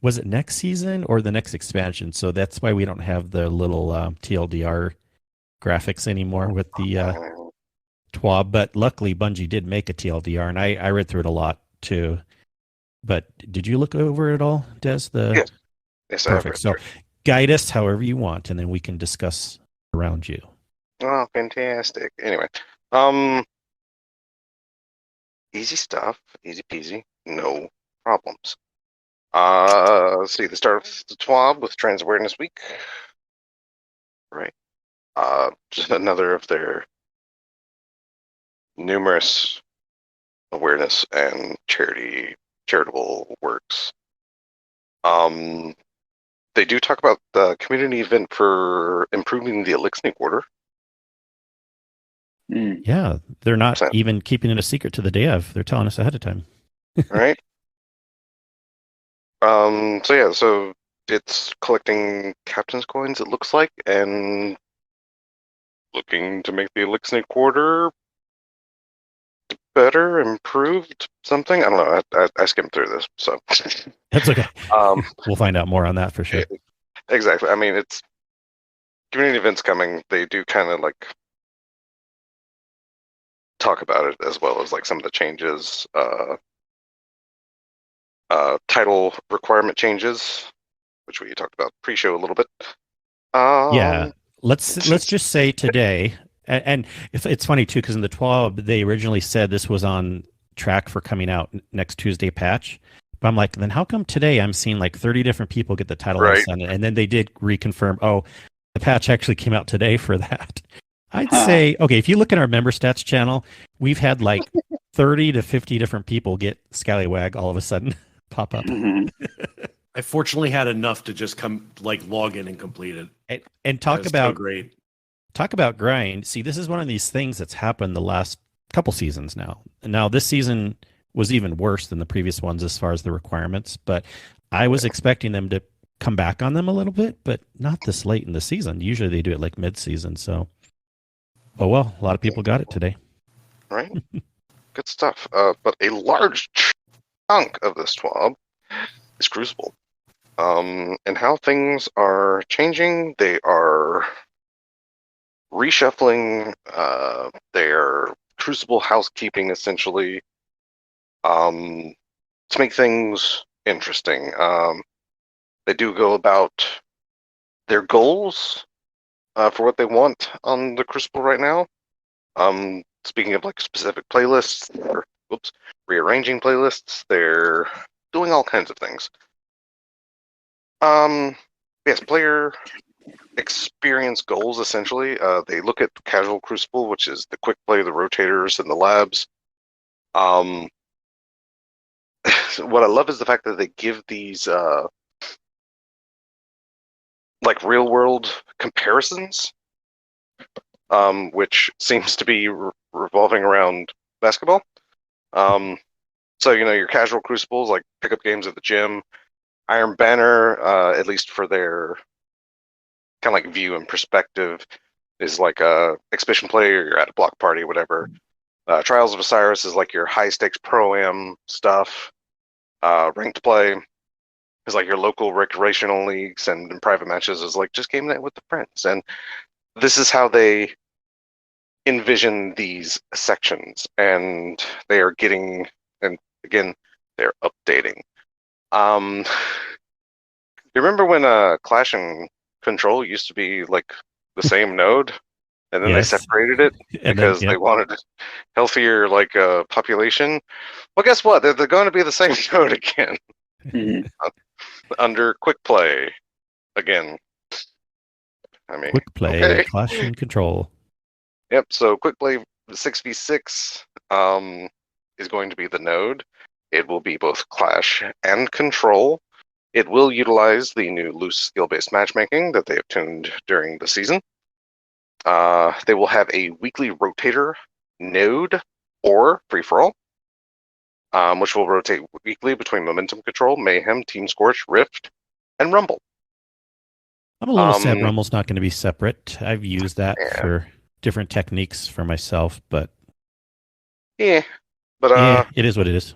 was it next season or the next expansion? So that's why we don't have the little TLDR graphics anymore with the TWAB. But luckily, Bungie did make a TLDR, and I read through it a lot too. But did you look over it all, Des? Yes, Perfect. So guide us however you want, and then we can discuss around you. Oh, fantastic. Anyway, easy stuff, easy peasy, no problems. Let's see, the start of the TWAB with Trans Awareness Week. Right. Just another of their numerous awareness and charitable works. They do talk about the community event for improving the Elixir order. Yeah, they're not even keeping it a secret to the day of. They're telling us ahead of time. Right. So it's collecting captain's coins, it looks like, and looking to make the Elixir quarter better, improved, something. I don't know. I skimmed through this, so that's okay. We'll find out more on that for sure. Exactly. I mean, it's community events coming. They do kind of like talk about it, as well as like some of the changes, title requirement changes, which we talked about pre-show a little bit. Yeah, let's just say today, and it's funny too, because in the 12 they originally said this was on track for coming out next Tuesday patch. But I'm like, then how come today I'm seeing like 30 different people get the title on Sunday? And then they did reconfirm, oh, the patch actually came out today for that. I'd say, okay, if you look at our member stats channel, we've had like 30 to 50 different people get Scallywag all of a sudden pop up. I fortunately had enough to just come like log in and complete it. And talk about great. Talk about grind. See, this is one of these things that's happened the last couple seasons now. And now this season was even worse than the previous ones as far as the requirements, but I was expecting them to come back on them a little bit, but not this late in the season. Usually they do it like mid-season, so oh well, a lot of people got it today. Right? Good stuff. But a large chunk of this TWAB is Crucible. And how things are changing, they are reshuffling their Crucible housekeeping, essentially, to make things interesting. They do go about their goals for what they want on the Crucible right now. Speaking of like specific playlists, or rearranging playlists, they're doing all kinds of things. Yes, player experience goals, essentially. They look at casual Crucible, which is the quick play, the rotators, and the labs. what I love is the fact that they give these like real world comparisons, which seems to be revolving around basketball. So your casual crucibles like pickup games at the gym, Iron Banner, at least for their kind of like view and perspective, is like a exhibition play, or you're at a block party, whatever. Trials of Osiris is like your high stakes pro-am stuff. Ranked play is like your local recreational leagues, and private matches is like just game night with the friends. And this is how they envision these sections, and they are getting, and again, they're updating. You remember when Clash and Control used to be like the same node, and then they separated it because they wanted a healthier like population? Well, guess what? They're going to be the same node again. Under quick play again. I mean, quick play, okay. Clash and Control. Yep. So quick play 6v6 is going to be the node. It will be both Clash and Control. It will utilize the new loose skill-based matchmaking that they have tuned during the season. They will have a weekly rotator node or free-for-all, which will rotate weekly between Momentum Control, Mayhem, Team Scorch, Rift, and Rumble. I'm a little sad Rumble's not going to be separate. I've used that for different techniques for myself, but it is what it is.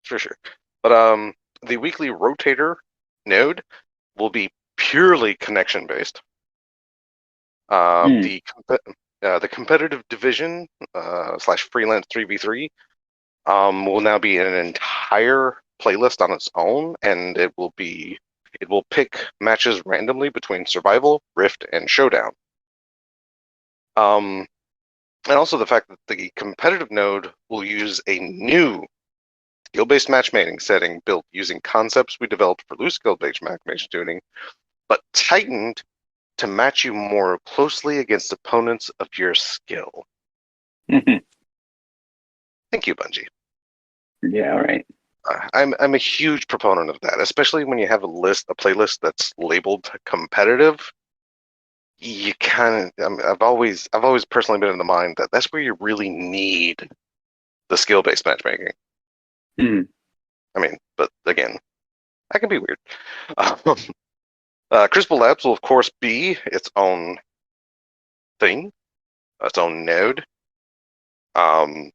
For sure. But the weekly rotator node will be purely connection-based. The competitive division / freelance 3v3 will now be an entire playlist on its own, and it will pick matches randomly between survival, rift, and showdown. And also the fact that the competitive node will use a new skill-based matchmaking setting built using concepts we developed for loose skill-based matchmaking tuning, but tightened to match you more closely against opponents of your skill. Mm-hmm. Thank you, Bungie. Yeah, right. I'm a huge proponent of that, especially when you have a playlist that's labeled competitive. You kind of, I've always personally been in the mind that that's where you really need the skill-based matchmaking. Mm. I mean, but again, that can be weird. Crucible Labs will, of course, be its own thing, its own node. As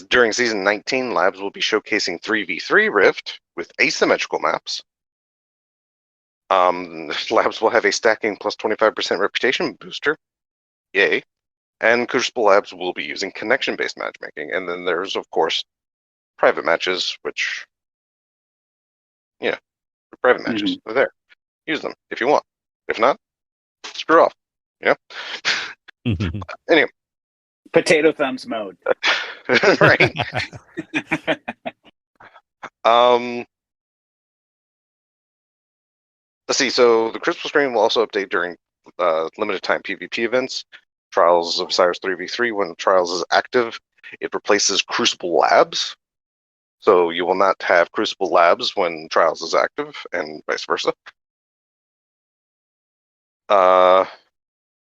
during Season 19, Labs will be showcasing 3v3 Rift with asymmetrical maps. Labs will have a stacking plus 25% reputation booster. Yay. And Crucible Labs will be using connection-based matchmaking. And then there's, of course, private matches, which, private matches. They're there. Use them if you want. If not, screw off. Anyway. Potato thumbs mode. Right. Let's see. So the Crystal screen will also update during limited time PvP events. Trials of Osiris 3v3. When Trials is active, it replaces Crucible Labs. So you will not have Crucible Labs when Trials is active, and vice versa.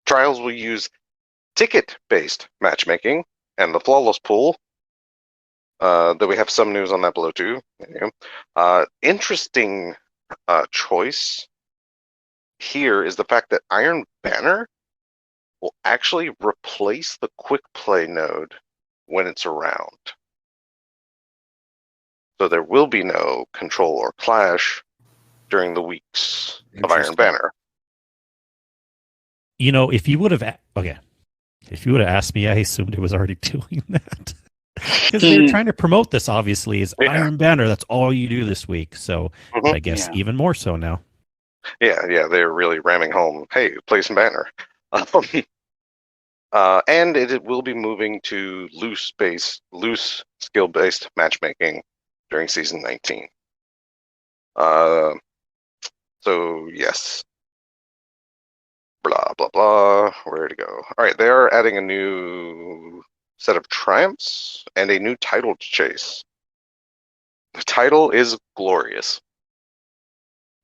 Trials will use ticket-based matchmaking and the flawless pool. Though we have some news on that below too. Interesting choice here is the fact that Iron Banner will actually replace the quick play node when it's around. So there will be no Control or Clash during the weeks of Iron Banner. If you would have asked me, I assumed it was already doing that. Because they're trying to promote this, obviously, as Iron Banner. That's all you do this week. So I guess even more so now. Yeah, they're really ramming home, hey, play some Banner. And it will be moving to loose skill-based matchmaking during Season 19. So, yes. Blah, blah, blah. Where to go? All right, they are adding a new set of triumphs and a new title to chase. The title is glorious.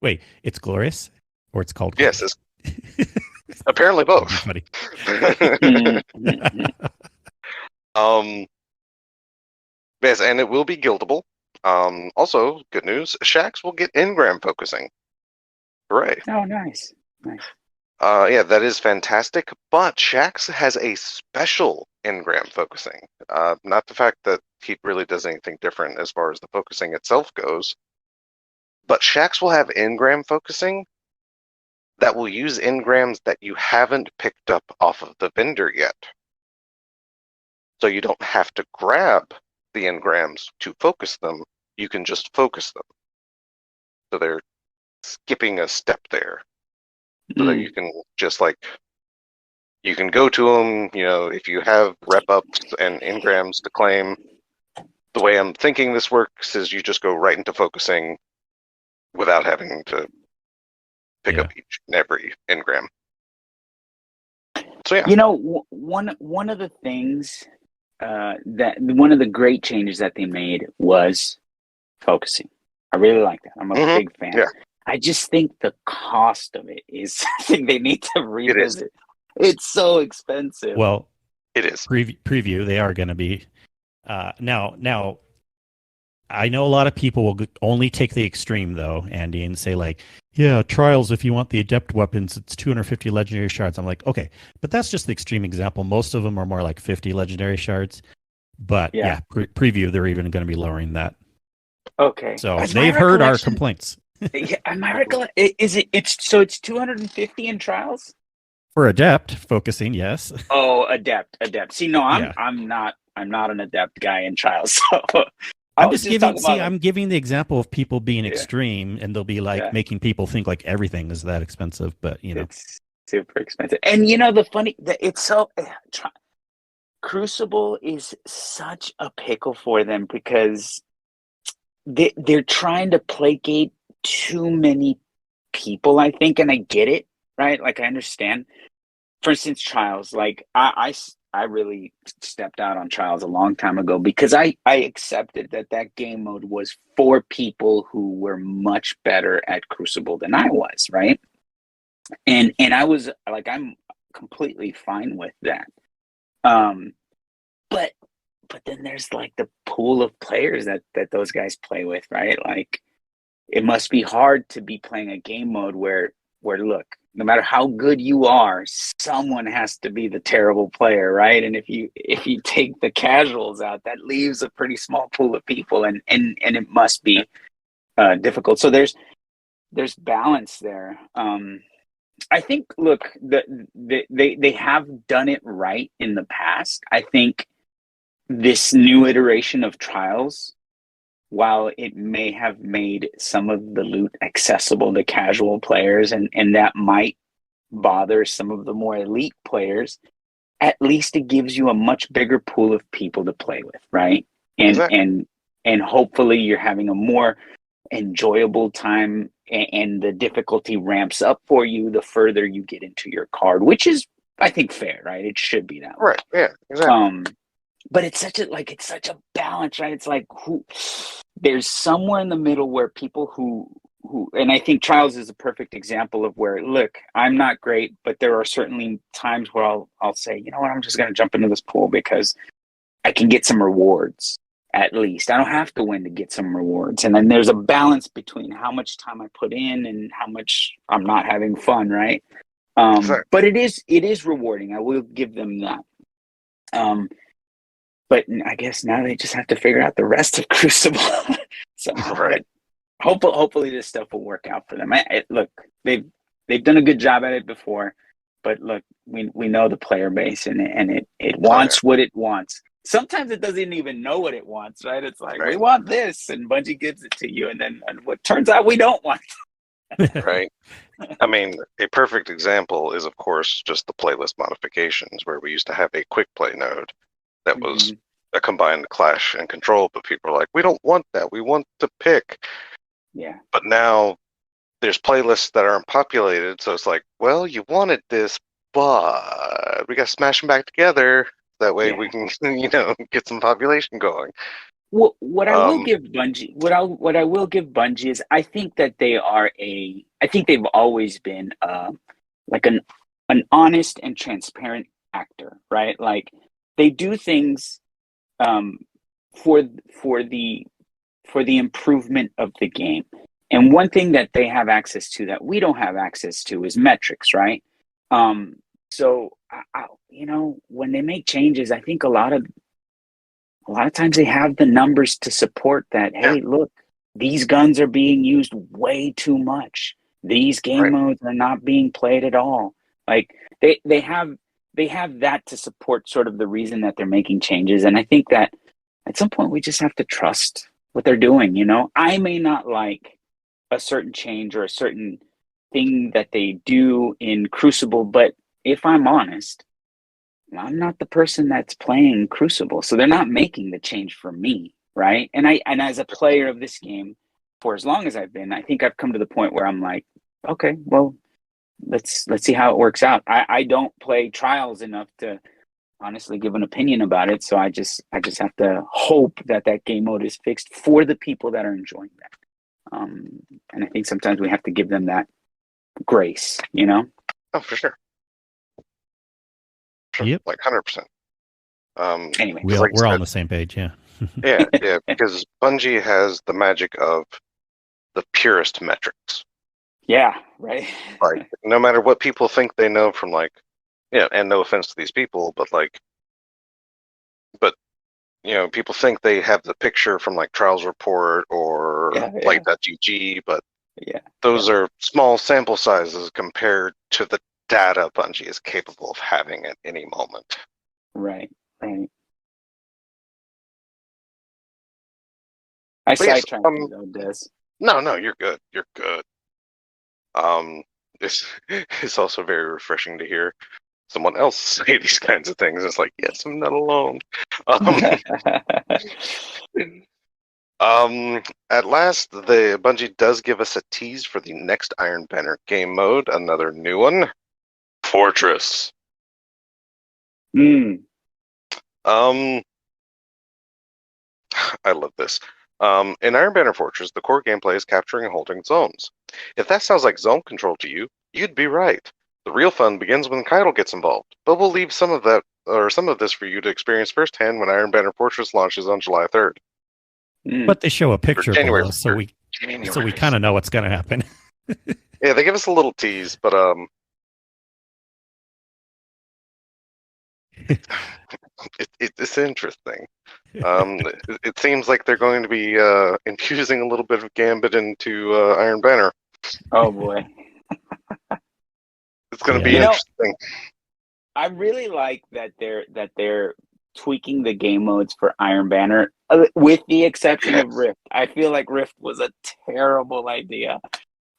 Wait, it's glorious, or it's called? Yes, Glorious? it's apparently both. Funny. Yes, and it will be guildable. Also, good news: Shax will get engram focusing. Hooray! Oh, nice. Yeah, that is fantastic. But Shax has a special engram focusing. Not the fact that he really does anything different as far as the focusing itself goes, but Shax will have engram focusing that will use engrams that you haven't picked up off of the vendor yet. So you don't have to grab the engrams to focus them. You can just focus them. So they're skipping a step there. So that you can just you can go to them, if you have rep ups and engrams to claim. The way I'm thinking this works is you just go right into focusing without having to pick up each and every engram. So yeah. One of the things that one of the great changes that they made was focusing. I really like that. I'm a big fan. Yeah. I just think the cost of it is something they need to revisit. It's so expensive. Well, it is. Preview, they are going to be. Now, I know a lot of people will only take the extreme, though, Andy, and say, yeah, trials, if you want the adept weapons, it's 250 legendary shards. I'm like, okay, but that's just the extreme example. Most of them are more like 50 legendary shards. But preview, they're even going to be lowering that. Okay. So they've heard our complaints. Yeah, am I is it? It's 250 in trials for adept focusing. Yes. Oh, adept. See, no, I'm not an adept guy in trials. So I'm just giving. I'm giving the example of people being extreme, and they'll be making people think everything is that expensive. But it's super expensive. And the funny that it's so. Crucible is such a pickle for them because they're trying to placate too many people, I think, and I get it, right? I understand. For instance, trials. I really stepped out on trials a long time ago because I accepted that game mode was for people who were much better at Crucible than I was, right? And I was I'm completely fine with that. But then there's the pool of players that those guys play with, right? It must be hard to be playing a game mode where look, no matter how good you are, someone has to be the terrible player, right? And if you take the casuals out, that leaves a pretty small pool of people, and it must be difficult. So there's balance there. I think, look, they have done it right in the past. I think this new iteration of trials, while it may have made some of the loot accessible to casual players, and that might bother some of the more elite players, at least it gives you a much bigger pool of people to play with, right? And hopefully you're having a more enjoyable time, and the difficulty ramps up for you the further you get into your card, which is, I think, fair, right? It should be that way. Right. Yeah, exactly. But it's such a balance, right? It's there's somewhere in the middle where people who, and I think trials is a perfect example of where, look, I'm not great, but there are certainly times where I'll say, you know what, I'm just going to jump into this pool because I can get some rewards. At least I don't have to win to get some rewards. And then there's a balance between how much time I put in and how much I'm not having fun, right? But it is rewarding. I will give them that. But I guess now they just have to figure out the rest of Crucible. Right. Hopefully this stuff will work out for them. Look, they've done a good job at it before, but look, we know the player base, and it wants what it wants. Sometimes it doesn't even know what it wants, right? It's we want this, and Bungie gives it to you, and then what turns out we don't want. Right. I mean, a perfect example is, of course, just the playlist modifications, where we used to have a quick play node that was a combined Clash and Control, but people are like, we don't want that. We want to pick. Yeah. But now there's playlists that aren't populated, so it's well, you wanted this, but we got to smash them back together. That way we can, get some population going. What I will give Bungie, what I will give Bungie is I think that I think they've always been like an honest and transparent actor, right? Like they do things um, for for the for the improvement of the game. And one thing that they have access to that we don't have access to is metrics, right? So when they make changes, I think a lot of times they have the numbers to support that. Yeah. Hey, look, these guns are being used way too much. These game modes are not being played at all. Like they have that to support sort of the reason that they're making changes. And I think that at some point we just have to trust what they're doing. I may not like a certain change or a certain thing that they do in Crucible, but if I'm honest, I'm not the person that's playing Crucible, so they're not making the change for me, right? And as a player of this game for as long as I've been, I think I've come to the point where I'm like, okay, well, let's see how it works out. I don't play Trials enough to honestly give an opinion about it, so I just have to hope that game mode is fixed for the people that are enjoying that. And I think sometimes we have to give them that grace, Oh, for sure. Yep. Like 100%. Anyway, we're all on the same page, yeah. yeah, because Bungie has the magic of the purest metrics. Yeah, right. Like, no matter what people think they know from, like, and no offense to these people, but people think they have the picture from, like, Trials Report or Light.gg, but those are small sample sizes compared to the data Bungie is capable of having at any moment. Right. I sidetracked you though, Des. No, you're good. You're good. It's also very refreshing to hear someone else say these kinds of things. It's like, yes, I'm not alone. At last, the Bungie does give us a tease for the next Iron Banner game mode, another new one, Fortress. I love this. In Iron Banner Fortress, the core gameplay is capturing and holding zones. If that sounds like zone control to you, you'd be right. The real fun begins when Keitel gets involved, but we'll leave some of this for you to experience firsthand when Iron Banner Fortress launches on July 3rd. But they show a picture below, so we January. kind of know what's going to happen. Yeah, they give us a little tease, but it's interesting. It seems like they're going to be infusing a little bit of Gambit into Iron Banner. Oh boy, it's going to be interesting. I really like that they're tweaking the game modes for Iron Banner, with the exception of Rift. I feel like Rift was a terrible idea.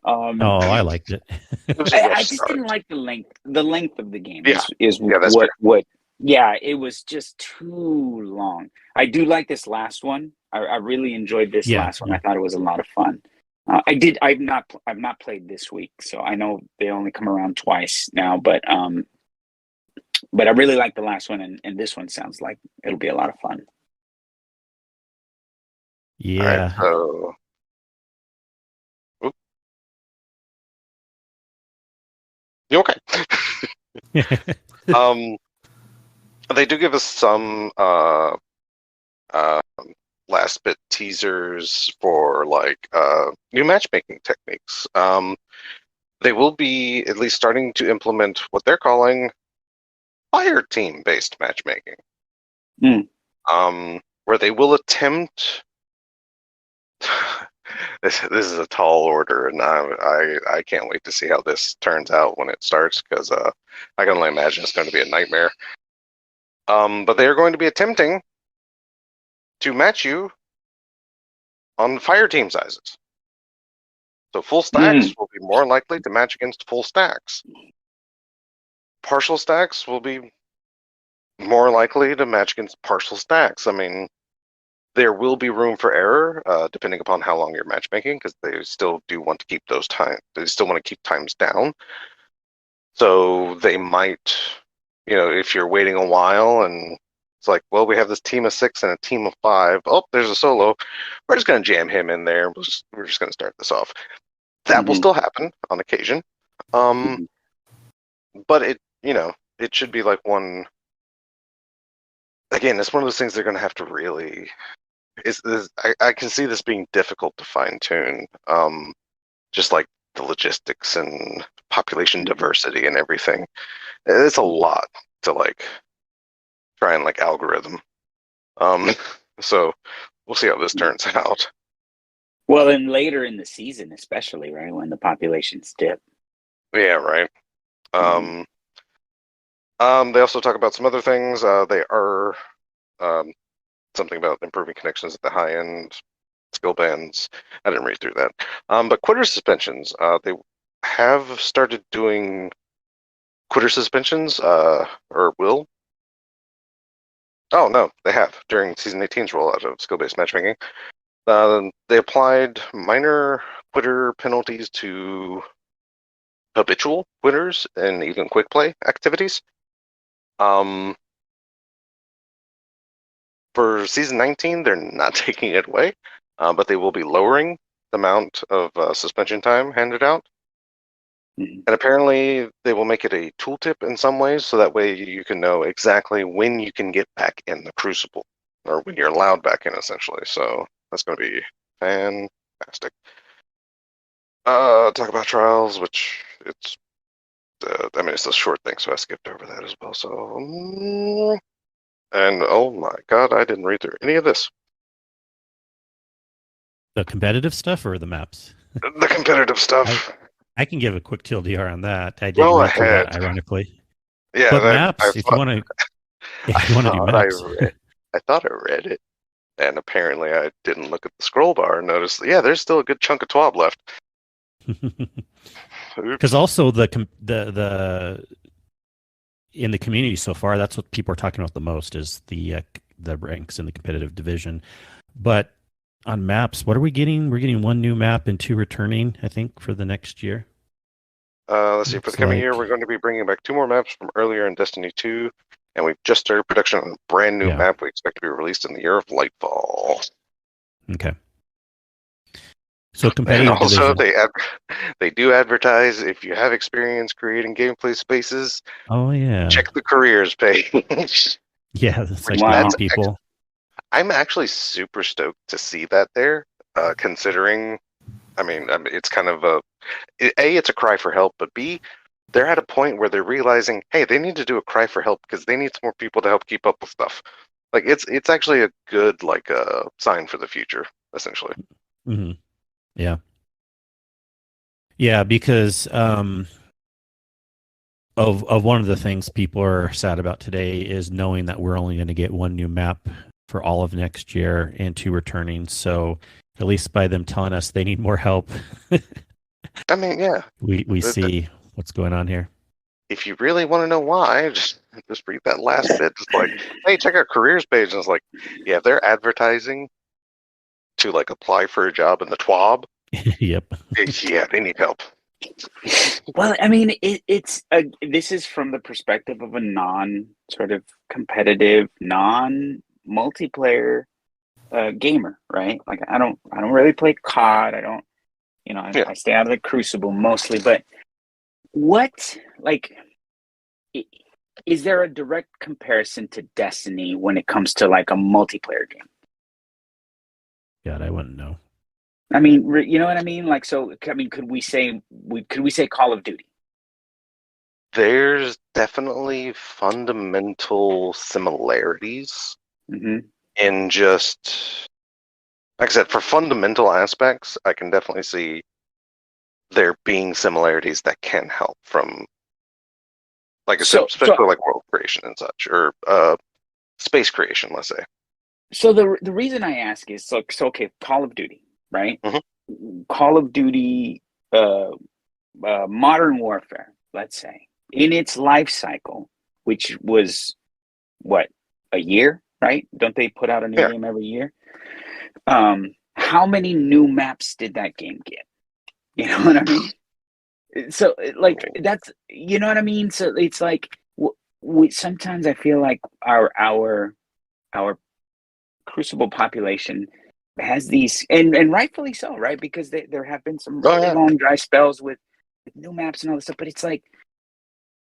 I liked it. I just didn't like the length. The length of the game is what. Yeah, it was just too long. I do like this last one. I really enjoyed this last one. I thought it was a lot of fun. I've not played this week, so I know they only come around twice now. But I really like the last one, and this one sounds like it'll be a lot of fun. Yeah. Right, so... You okay? They do give us some last bit teasers for new matchmaking techniques. They will be at least starting to implement what they're calling fire team based matchmaking. Where they will attempt this is a tall order, and I can't wait to see how this turns out when it starts, because I can only imagine it's going to be a nightmare. But they are going to be attempting to match you on fire team sizes. So full stacks will be more likely to match against full stacks. Partial stacks will be more likely to match against partial stacks. I mean, there will be room for error, depending upon how long you're matchmaking, because they still do want to keep those times. They still want to keep times down. So they might, if you're waiting a while and It's like, well, we have this team of 6 and a team of 5. Oh, there's a solo. We're just going to jam him in there. We're just going to start this off. That will still happen on occasion. But it should be like one. Again, it's one of those things they're going to have to really. I can see this being difficult to fine tune. Just like the logistics and population diversity and everything. It's a lot to like try and like algorithm. So we'll see how this turns out. Well, and later in the season, especially, right, when the populations dip. Yeah, right. They also talk about some other things. They are something about improving connections at the high end, skill bands. I didn't read through that. But quitter suspensions. They have started doing quitter suspensions, or will. Oh, no, they have during Season 18's rollout of skill-based matchmaking. They applied minor quitter penalties to habitual quitters and even quick play activities. For Season 19, they're not taking it away, but they will be lowering the amount of suspension time handed out. And apparently, they will make it a tooltip in some ways, so that way you can know exactly when you can get back in the Crucible, or when you're allowed back in, essentially. So that's going to be fantastic. Talk about trials, which it's a short thing, so I skipped over that as well. So, and oh my god, I didn't read through any of this. The competitive stuff or the maps? The competitive stuff. I can give a quick TLDR on that. I did Go read through ahead. that, ironically. Yeah, but maps, if you want to do maps. I thought I read it, and apparently I didn't look at the scroll bar and notice. Yeah, there's still a good chunk of TWAB left. Because also the in the community so far, that's what people are talking about the most is the ranks in the competitive division. But on maps, what are we getting? We're getting 1 new map and 2 returning, I think, for the next year. Let's see. For the coming year, we're going to be bringing back 2 more maps from earlier in Destiny 2, and we've just started production on a brand new map we expect to be released in the year of Lightfall. Okay. So competitive and also, division. they do advertise if you have experience creating gameplay spaces. Oh yeah. Check the careers page. Yeah, that's like people. I'm actually super stoked to see that there, considering, I mean, it's kind of it's a cry for help, but B, they're at a point where they're realizing, hey, they need to do a cry for help because they need some more people to help keep up with stuff. Like, it's actually a good, like, sign for the future, essentially. Mm-hmm. Yeah. Yeah, because of one of the things people are sad about today is knowing that we're only going to get 1 new map for all of next year and 2 returning. So at least by them telling us they need more help, I mean, yeah, we see what's going on here. If you really want to know why, just read that last bit. Just like, hey, check our careers page. And it's like, yeah, they're advertising to like apply for a job in the TWAB. Yep. Yeah, they need help. Well, I mean, this is from the perspective of a non-sort of competitive, non-multiplayer gamer, right? Like, I don't really play COD. I don't, I stay out of the Crucible mostly. But what, like, is there a direct comparison to Destiny when it comes to like a multiplayer game? God, I wouldn't know. I mean, you know what I mean? Like, so, I mean, could we say Call of Duty? There's definitely fundamental similarities in just, like I said, for fundamental aspects, I can definitely see there being similarities that can help from, like I said, especially like world creation and such, or space creation, let's say. So the reason I ask is, so okay, Call of Duty, right? Call of Duty, Modern Warfare, let's say, in its life cycle, which was what, a year, right? Don't they put out a new game every year? How many new maps did that game get? You know what I mean? So, like, that's, you know what I mean? So it's like, we sometimes I feel like our our Crucible population has these, and rightfully so, right? Because there have been some really long dry spells with new maps and all this stuff, but it's like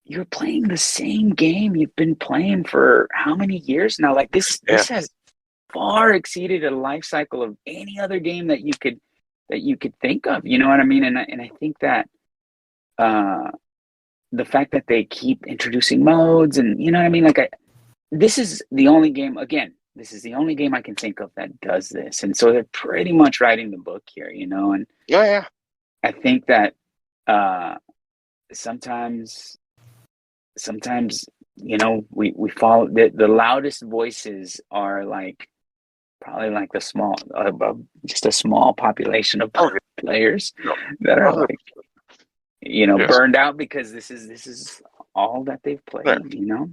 you're playing the same game you've been playing for how many years now? Like this has far exceeded a life cycle of any other game that you could think of. You know what I mean? And I think that the fact that they keep introducing modes, and you know what I mean, like this is the only game. Again, this is the only game I can think of that does this, and so they're pretty much writing the book here, you know. And I think that sometimes you know we follow the loudest voices are like probably like the small just a small population of players that are like, you know, burned out because this is all that they've played, you know.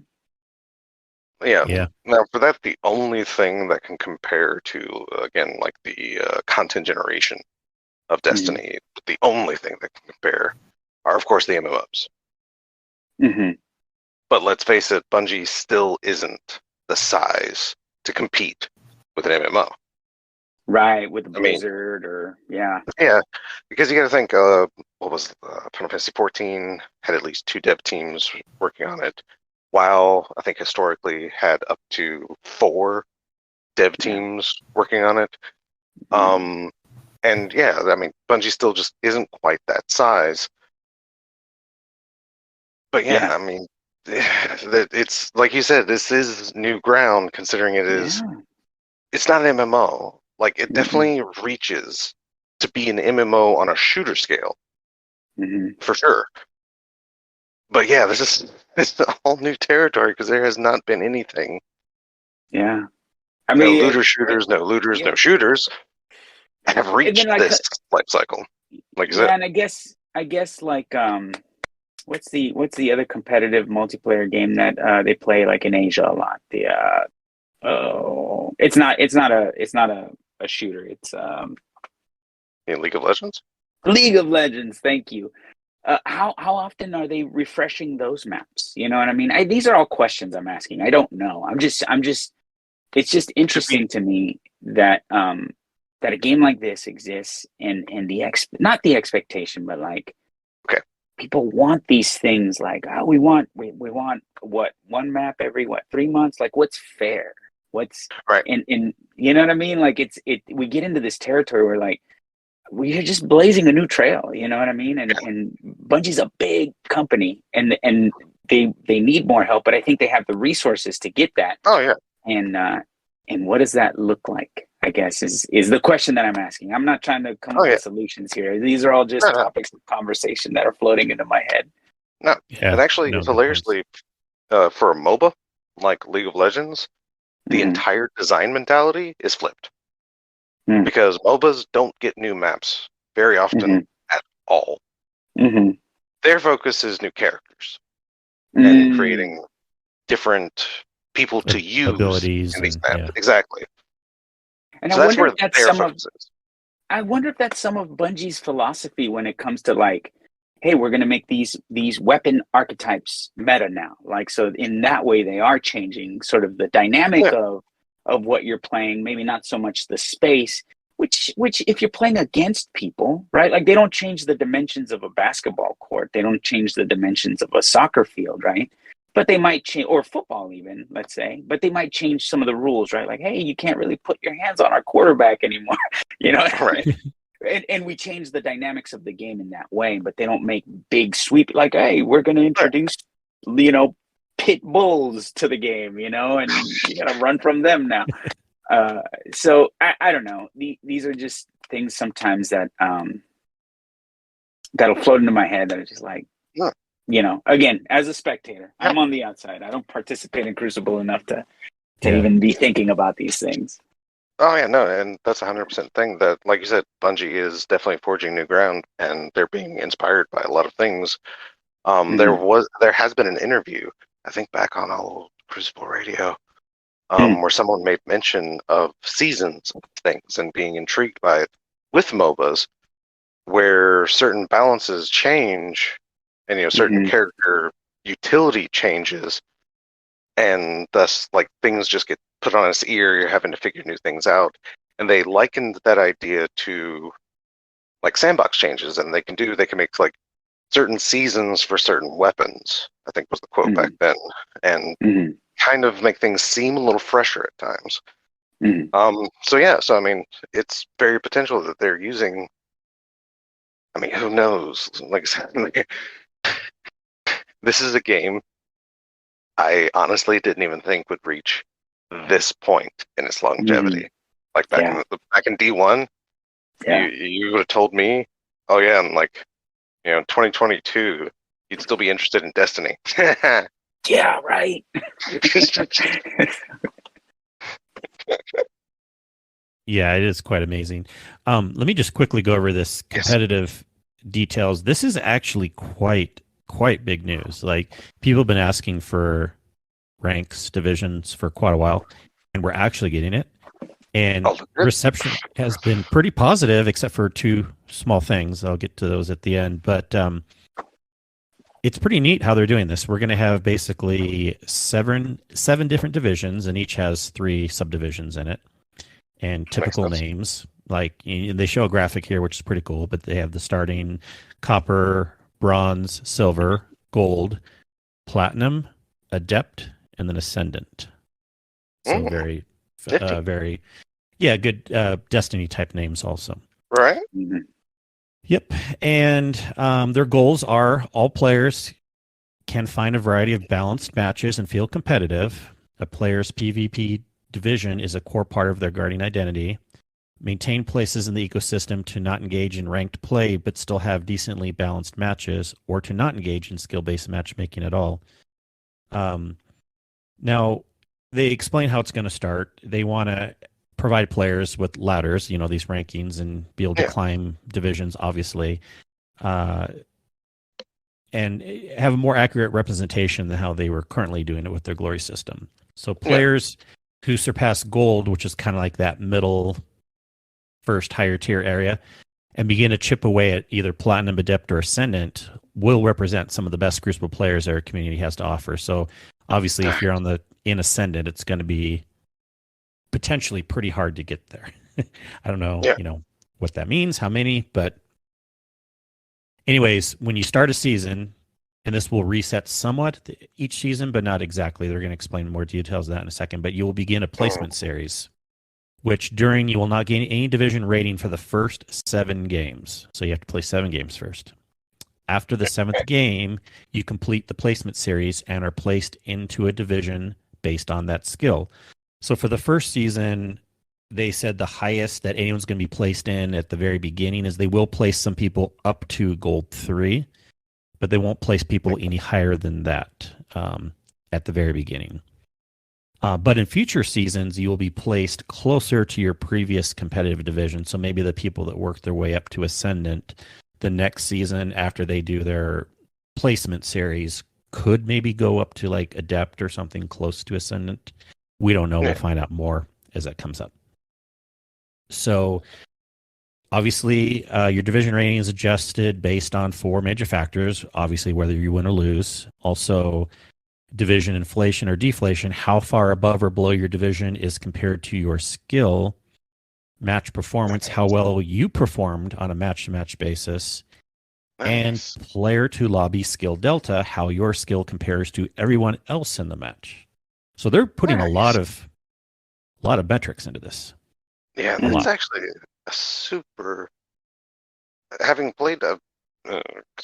Now for that, the only thing that can compare to, again, like the content generation of Destiny, the only thing that can compare are, of course, the MMOs. But let's face it, Bungie still isn't the size to compete with an MMO. Right, with Blizzard or because you got to think, what was Final Fantasy 14 had at least 2 dev teams working on it. WoW, I think historically had up to 4 dev teams working on it. And I mean, Bungie still just isn't quite that size. But I mean, it's like you said, this is new ground considering it is. It's not an MMO. Like it definitely reaches to be an MMO on a shooter scale, for sure. But it's all new territory because there has not been anything. I mean, no looters, no shooters have reached this life cycle. Like you said, and I guess like what's the other competitive multiplayer game that they play like in Asia a lot? It's not a shooter. It's in League of Legends. League of Legends. Thank you. How often are they refreshing those maps? You know what I mean? These are all questions I'm asking. I don't know. I'm just. It's just interesting to me that that a game like this exists, and not the expectation, but like people want these things. Like we want what, one map every 3 months? Like what's fair? What's right? And you know what I mean? Like we get into this territory where like we're just blazing a new trail, you know what I mean? And Bungie's a big company, and they need more help, but I think they have the resources to get that. And what does that look like? I guess is the question that I'm asking. I'm not trying to come up with solutions here. These are all just topics of conversation that are floating into my head. And actually, hilariously, for a MOBA like League of Legends, the entire design mentality is flipped. Because MOBAs don't get new maps very often at all. Their focus is new characters and creating different people to use abilities in these maps. Exactly. And so that's where their focus is. I wonder if that's some of Bungie's philosophy when it comes to like, hey, we're going to make these weapon archetypes meta now. Like, so in that way, they are changing sort of the dynamic of what you're playing, maybe not so much the space, which if you're playing against people, right? Like they don't change the dimensions of a basketball court. They don't change the dimensions of a soccer field, right? But they might change, or football even, let's say, but they might change some of the rules, right? Like, hey, you can't really put your hands on our quarterback anymore, you know? Right. And we change the dynamics of the game in that way, but they don't make big sweep like, hey, we're going to introduce, you know, pit bulls to the game, you know, and you got to run from them now. So I don't know. These are just things sometimes that that'll float into my head that are just like, you know, again, as a spectator, I'm on the outside. I don't participate in Crucible enough to even be thinking about these things. Oh yeah, no, and that's 100% thing that, like you said, Bungie is definitely forging new ground, and they're being inspired by a lot of things. There has been an interview, I think, back on old Crucible Radio, where someone made mention of seasons of things and being intrigued by it with MOBAs, where certain balances change, and certain character utility changes, and thus like things just get put on its ear. You're having to figure new things out. And they likened that idea to like sandbox changes, and they can make like certain seasons for certain weapons, I think was the quote back then, and kind of make things seem a little fresher at times. So I mean, it's very potential that they're using. I mean, who knows? Like, this is a game I honestly didn't even think would reach this point in its longevity. Like back in D1, you would have told me, oh yeah, and like, 2022, you'd still be interested in Destiny. Yeah, right. Yeah, it is quite amazing. Let me just quickly go over this competitive details. This is actually quite big news. Like, people have been asking for ranks, divisions for quite a while, and we're actually getting it. And reception has been pretty positive, except for two small things. I'll get to those at the end. But it's pretty neat how they're doing this. We're going to have basically seven different divisions, and each has 3 subdivisions in it. And typical names, like they show a graphic here, which is pretty cool, but they have the starting copper, bronze, silver, gold, platinum, adept, and then ascendant. So very good Destiny type names also. Right. Yep. And their goals are all players can find a variety of balanced matches and feel competitive. A player's PvP division is a core part of their Guardian identity. Maintain places in the ecosystem to not engage in ranked play but still have decently balanced matches, or to not engage in skill-based matchmaking at all. Now, they explain how it's going to start. They want to provide players with ladders, these rankings, and be able to climb divisions, obviously, and have a more accurate representation than how they were currently doing it with their glory system. So players who surpass gold, which is kind of like that middle first higher tier area, and begin to chip away at either platinum, adept, or ascendant, will represent some of the best Crucible players our community has to offer. So obviously, if you're in ascendant, it's going to be potentially pretty hard to get there. I don't know, what that means, how many, but anyways, when you start a season, and this will reset somewhat each season, but not exactly. They're going to explain more details of that in a second, but you will begin a placement series, which you will not gain any division rating for the first 7 games. So you have to play 7 games first. After the 7th game, you complete the placement series and are placed into a division based on that skill. So for the first season, they said the highest that anyone's going to be placed in at the very beginning is they will place some people up to gold 3, but they won't place people any higher than that at the very beginning. But in future seasons, you will be placed closer to your previous competitive division. So maybe the people that work their way up to Ascendant the next season after they do their placement series could maybe go up to like Adept or something close to Ascendant. We don't know. We'll find out more as that comes up. So obviously, your division rating is adjusted based on 4 major factors. Obviously, whether you win or lose. Also, division inflation or deflation, how far above or below your division is compared to your skill. Match performance, how well you performed on a match-to-match basis. And player to lobby skill delta, how your skill compares to everyone else in the match. So they're putting a lot of metrics into this. Yeah, that's actually a super. Having played a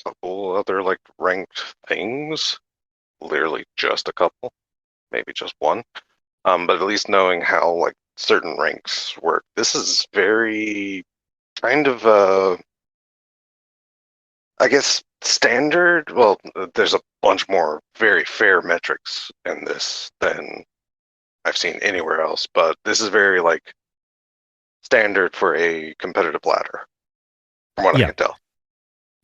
couple other like ranked things, literally just a couple, maybe just one, but at least knowing how like certain ranks work, this is very kind of I guess standard. Well, there's a bunch more very fair metrics in this than I've seen anywhere else, but this is very like standard for a competitive ladder, from what I can tell.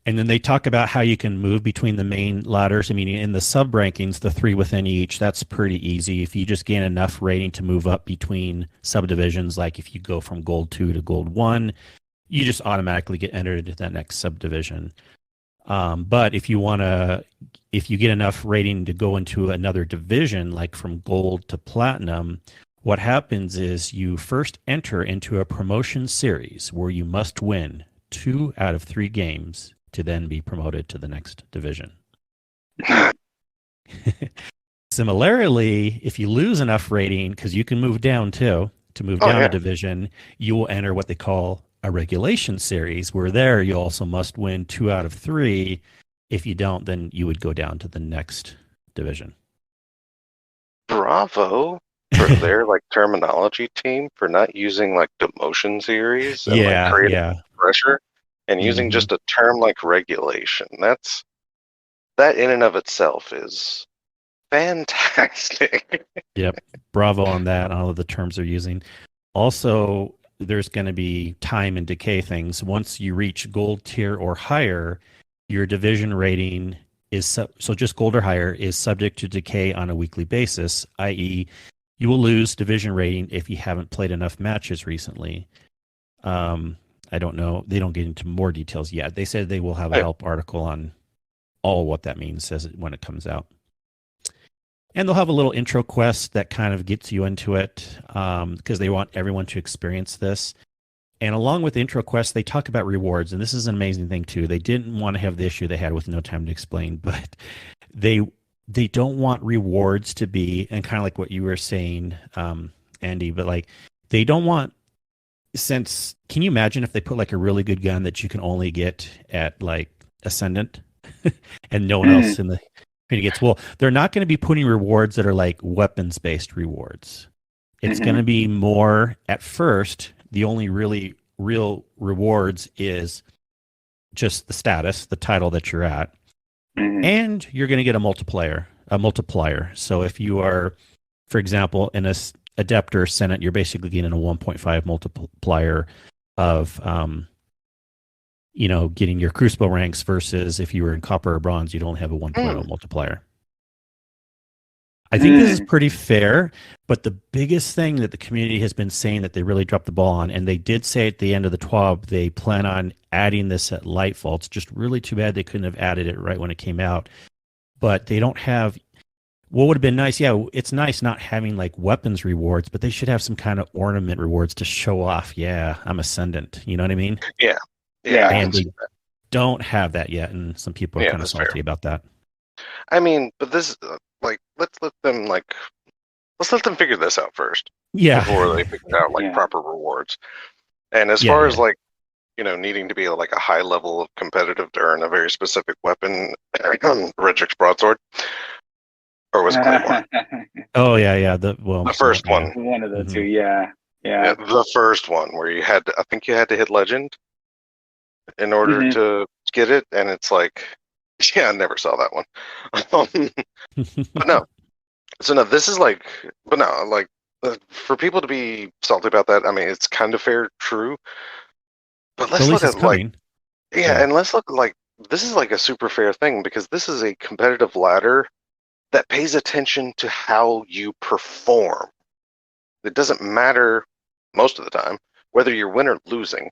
And then they talk about how you can move between the main ladders. I mean, in the sub rankings, the 3 within each, that's pretty easy. If you just gain enough rating to move up between subdivisions, like if you go from gold 2 to gold 1, you just automatically get entered into that next subdivision. But if you get enough rating to go into another division, like from gold to platinum, What happens is you first enter into a promotion series where you must win 2 out of 3 games to then be promoted to the next division. Similarly, if you lose enough rating, because you can move down too, to move down a division, you will enter what they call a regulation series, where there you also must win 2 out of 3. If you don't, then you would go down to the next division. Bravo for their like terminology team for not using like demotion series and like creating pressure and using just a term like regulation. That in and of itself is fantastic. Yep. Bravo on that, on all of the terms they're using. Also, there's going to be time and decay things. Once you reach gold tier or higher, your division rating is so just gold or higher is subject to decay on a weekly basis, i.e., you will lose division rating if you haven't played enough matches recently. I don't know. They don't get into more details yet. They said they will have a help article on all what that means when it comes out. And they'll have a little intro quest that kind of gets you into it because they want everyone to experience this. And along with the intro quest, they talk about rewards. And this is an amazing thing, too. They didn't want to have the issue they had with No Time to Explain, but they don't want rewards to be, and kind of like what you were saying, Andy, but like they don't want, since, can you imagine if they put like a really good gun that you can only get at like Ascendant and no one else in the community gets? Well, they're not going to be putting rewards that are like weapons-based rewards. It's going to be more, at first, the only really real rewards is just the status, the title that you're at, and you're going to get a multiplier. So if you are, for example, in a Adept or Senate, you're basically getting a 1.5 multiplier of, getting your Crucible ranks versus if you were in Copper or Bronze, you'd only have a 1.0 multiplier. I think this is pretty fair, but the biggest thing that the community has been saying that they really dropped the ball on, and they did say at the end of the TWAB, they plan on adding this at Lightfall. It's just really too bad they couldn't have added it right when it came out. But they don't have, what would have been nice, it's nice not having like weapons rewards, but they should have some kind of ornament rewards to show off, I'm Ascendant. You know what I mean? Yeah. And they don't have that yet, and some people are kind of salty about that. I mean, but this, let's let them figure this out first. Yeah. Before they figure out proper rewards. And as far as needing to be like a high level of competitive to earn a very specific weapon, Redrick's broadsword, or was it Claymore? Oh yeah. The first one. One of the two, yeah. The first one where I think you had to hit Legend in order to get it, and it's like, I never saw that one. But no. So no, this is for people to be salty about that, I mean, it's kind of fair, true. But let's look at and let's look like this is like a super fair thing, because this is a competitive ladder that pays attention to how you perform. It doesn't matter most of the time whether you're winning or losing,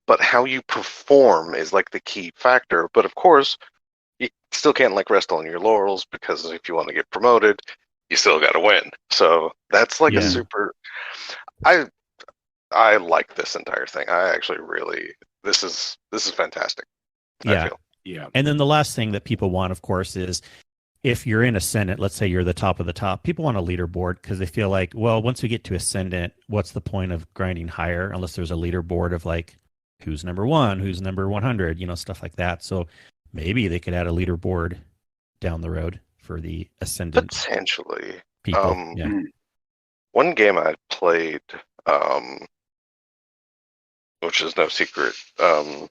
but how you perform is like the key factor. But of course, you still can't rest on your laurels, because if you want to get promoted, you still got to win. So that's like a super. I like this entire thing. I actually really this is fantastic. Yeah. And then the last thing that people want, of course, is if you're in Ascendant, let's say you're the top of the top, people want a leaderboard, because they feel like, well, once we get to Ascendant, what's the point of grinding higher unless there's a leaderboard of like who's number 1, who's number 100, stuff like that. So maybe they could add a leaderboard down the road for the Ascendant potentially people. One game I played, which is no secret, but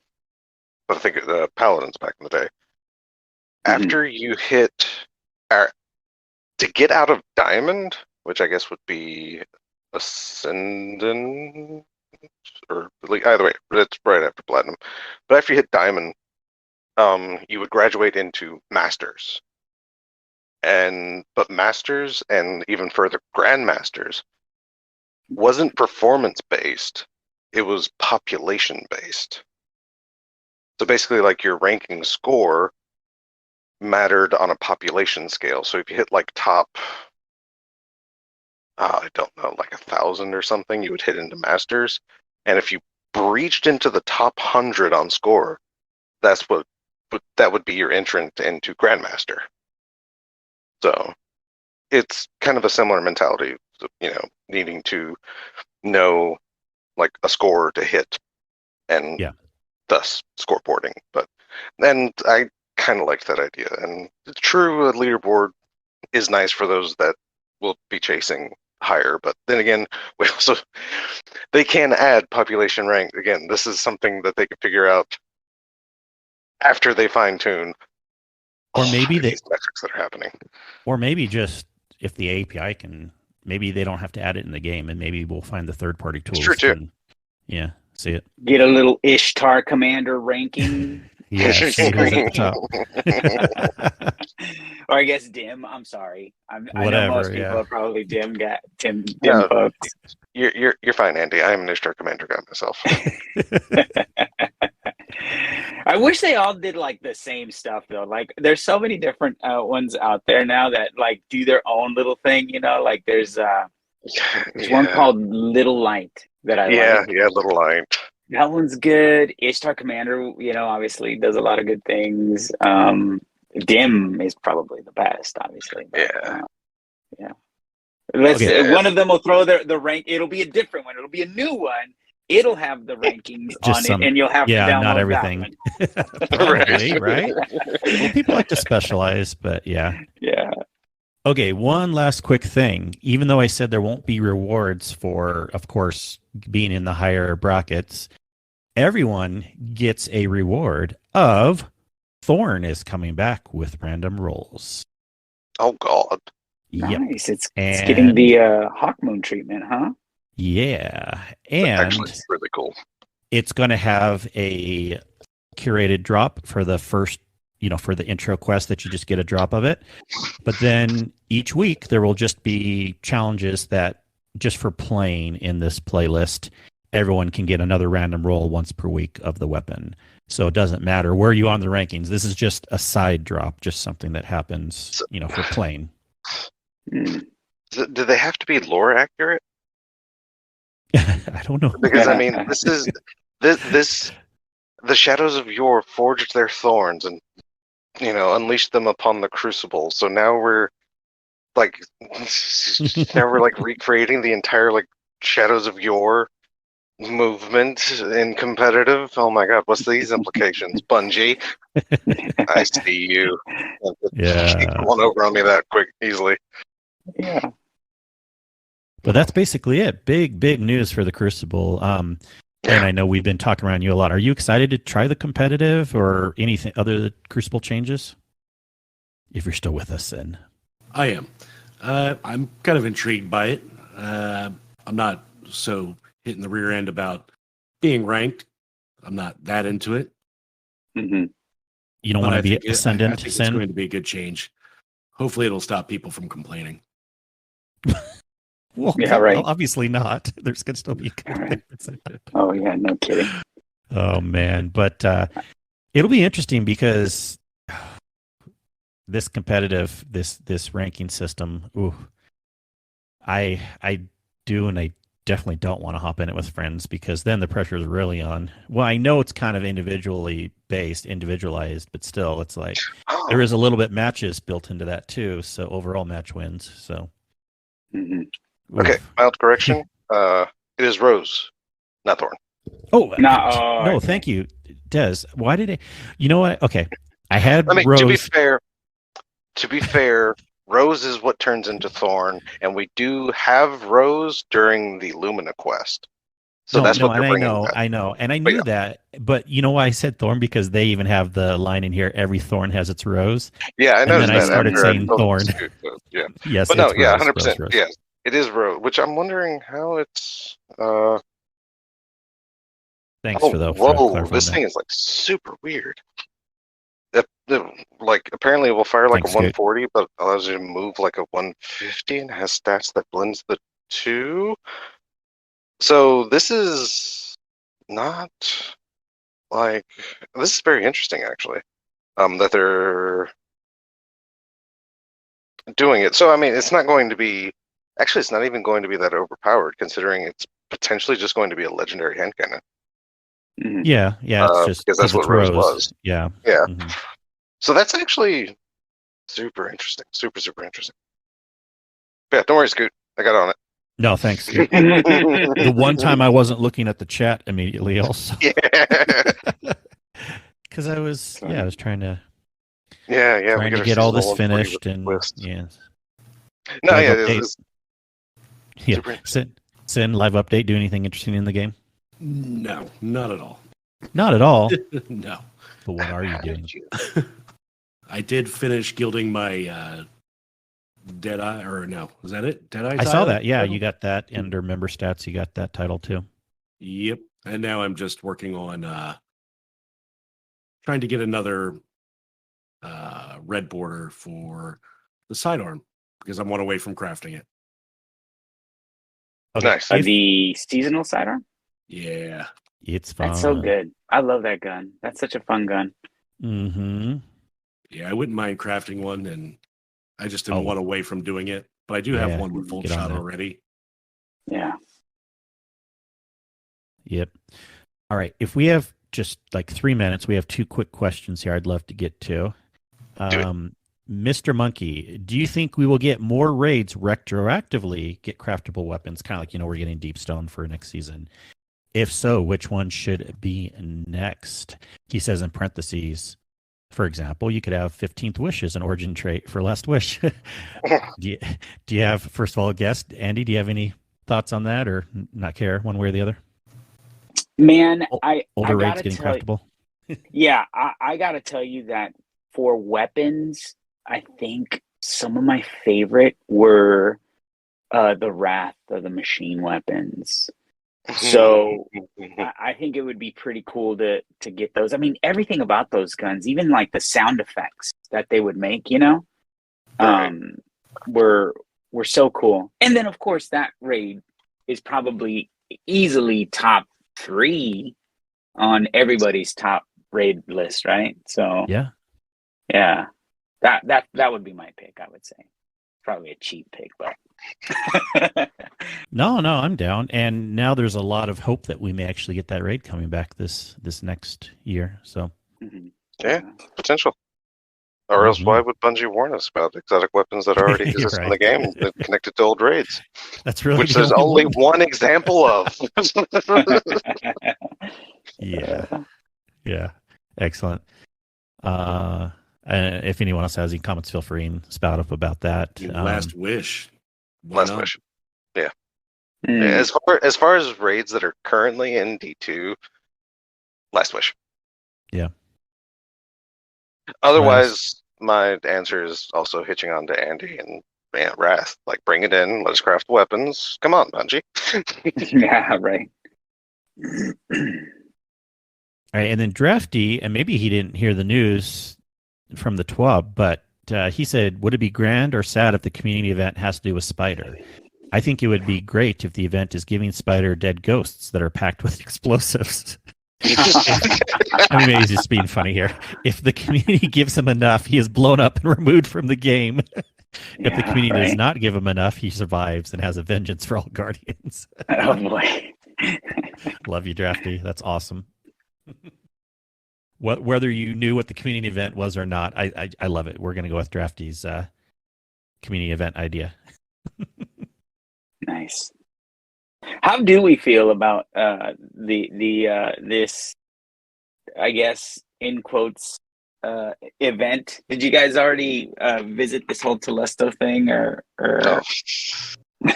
I think Paladins back in the day. After you hit, to get out of Diamond, which I guess would be Ascendant, or either way, it's right after Platinum. But after you hit Diamond, you would graduate into Masters. But Masters, and even further, Grandmasters, wasn't performance based. It was population based. So basically, your ranking score mattered on a population scale. So if you hit top I don't know, like 1,000 or something, you would hit into Masters. And if you breached into the top 100 on score, that would be your entrant into Grandmaster. So it's kind of a similar mentality, needing to know like a score to hit and thus scoreboarding. But then I kind of like that idea. And true, a leaderboard is nice for those that will be chasing higher. But then again, they can add population rank. Again, this is something that they can figure out after they fine tune. Or maybe these metrics that are happening. Or maybe just if the API can, maybe they don't have to add it in the game, and maybe we'll find the third-party tools. It's true too. See it. Get a little Ishtar Commander ranking. Yeah, see who's at the top. Or I guess Dim. I'm sorry. I know most people are probably Dim folks. You're fine, Andy. I am an Ishtar Commander guy myself. I wish they all did like the same stuff though. Like there's so many different ones out there now that like do their own little thing, like there's one called Little Light that I like. Yeah, Little Light. That one's good. Ishtar Commander, obviously does a lot of good things. Dim is probably the best, obviously. But, yeah. One of them will throw the rank. It'll be a different one. It'll be a new one. It'll have the rankings on it, and you'll have to download not everything. Probably, right? Well, people like to specialize, but yeah. Yeah. Okay, one last quick thing. Even though I said there won't be rewards for, of course, being in the higher brackets, everyone gets a reward of Thorn is coming back with random rolls. Oh, God. Nice. It's getting the Hawkmoon treatment, huh? Yeah. And actually, it's really cool. It's going to have a curated drop for the first, for the intro quest that you just get a drop of it. But then each week there will just be challenges that just for playing in this playlist, everyone can get another random roll once per week of the weapon. So it doesn't matter where you are on the rankings. This is just a side drop, just something that happens, for playing. Do they have to be lore accurate? I don't know. Because this is this the shadows of yore forged their thorns and unleashed them upon the crucible. So now we're like recreating the entire shadows of yore movement in competitive. Oh my God, what's these implications? Bungie, I see you. Yeah, one over on me that quick, easily. Yeah. But that's basically it. Big news for the Crucible. And I know we've been talking around you a lot. Are you excited to try the competitive or anything other Crucible changes? If you're still with us, then. I am. I'm kind of intrigued by it. I'm not so hitting the rear end about being ranked. I'm not that into it. Mm-hmm. You don't want to be ascendant. I think it's going to be a good change. Hopefully, it'll stop people from complaining. Well, yeah, right. Well, obviously not. There's going to still be. Oh yeah, no kidding. Oh man, but it'll be interesting because this competitive, this ranking system. Ooh, I do, and I definitely don't want to hop in it with friends because then the pressure is really on. Well, I know it's kind of individualized, but still, it's like there is a little bit matches built into that too. So overall match wins. So. Mm-hmm. Okay, mild correction. It is Rose, not Thorn. Oh, no, thank you, Des. Why did I? You know what? Okay, I had Rose. To be fair, Rose is what turns into Thorn, and we do have Rose during the Lumina quest. So that's what they're bringing back. I know, and I knew that. But you know why I said Thorn? Because they even have the line in here: "Every Thorn has its rose." Yeah, I know. And then I started saying Thorn. Yeah. Yes, but no, Rose, 100%. Yes. It is Rose, which I'm wondering how it's. Thanks for the. Whoa! This thing is super weird. Apparently, it will fire a 140, but allows you to move a 150, and has stats that blends the two. So this is not this is very interesting, actually. That they're doing it. So it's not going to be Actually, it's not even going to be that overpowered, considering it's potentially just going to be a legendary hand cannon. Mhm. Yeah, it's just because that's what it's Rose was. Yeah. Yeah. Mhm. So that's actually super interesting. Super, super interesting. But yeah, don't worry, Scoot. I got on No, thanks. it. The one time I wasn't looking at the chat immediately, also, Yeah. because I was trying to Yeah, we trying got to our get all this seasonal 140 with finished, the and twist. yeah, No, live yeah, update. it's Yeah, super interesting. Sin live update. Do anything interesting in the game? No, not at all. Not at all. No. But what are you doing? I did finish gilding my Deadeye, or no, is that it? Deadeye. I saw that. Yeah, you got that under member stats. You got that title too. Yep. And now I'm just working on trying to get another red border for the sidearm because I'm one away from crafting it. Okay. Nice. The seasonal sidearm? Yeah. It's fun. That's so good. I love that gun. That's such a fun gun. Mm-hmm. Yeah, I wouldn't mind crafting one, and I just am one away from doing it. But I do have one with full get on shot that. already. Yeah. Yep. All right. If we have just like 3 minutes, we have 2 quick questions here I'd love to get to. Mr. Monkey, do you think we will get more raids retroactively get craftable weapons? Kind of like, we're getting Deep Stone for next season. If so, which one should be next? He says in parentheses, for example, you could have 15th Wish as an origin trait for Last Wish. do you have, first of all, a guess? Andy, do you have any thoughts on that or not care one way or the other? Man, Older I raids getting craftable? Yeah, I got to tell you that for weapons, I think some of my favorite were the Wrath of the Machine weapons. So I think it would be pretty cool to get those. I mean, everything about those guns, even like the sound effects that they would make, were so cool. And then of course that raid is probably easily top 3 on everybody's top raid list, right? So yeah, that would be my pick. I would say probably a cheap pick, but. No, I'm down. And now there's a lot of hope that we may actually get that raid coming back this next year. So yeah, potential. Or else why would Bungie warn us about exotic weapons that already exist in the game that connected to old raids? That's really which there's only one example of. Yeah. Excellent. If anyone else has any comments, feel free and spout up about that. Last Wish. Last Wish. Yeah. As far as raids that are currently in D2, Last Wish. Yeah. Otherwise, my answer is also hitching on to Andy and Wrath. Like, bring it in. Let us craft weapons. Come on, Bungie. Yeah, right. All right, and then Drafty, and maybe he didn't hear the news from the TWAB, but he said, would it be grand or sad if the community event has to do with Spider? I think it would be great if the event is giving Spider dead ghosts that are packed with explosives. I mean, he's just being funny here. If the community gives him enough, he is blown up and removed from the game. If the community does not give him enough, he survives and has a vengeance for all Guardians. Oh, boy. Love you, Drafty. That's awesome. Whether you knew what the community event was or not, I love it. We're going to go with Drafty's community event idea. Nice. How do we feel about this, I guess, in quotes, event? Did you guys already visit this whole Telesto thing, or? No.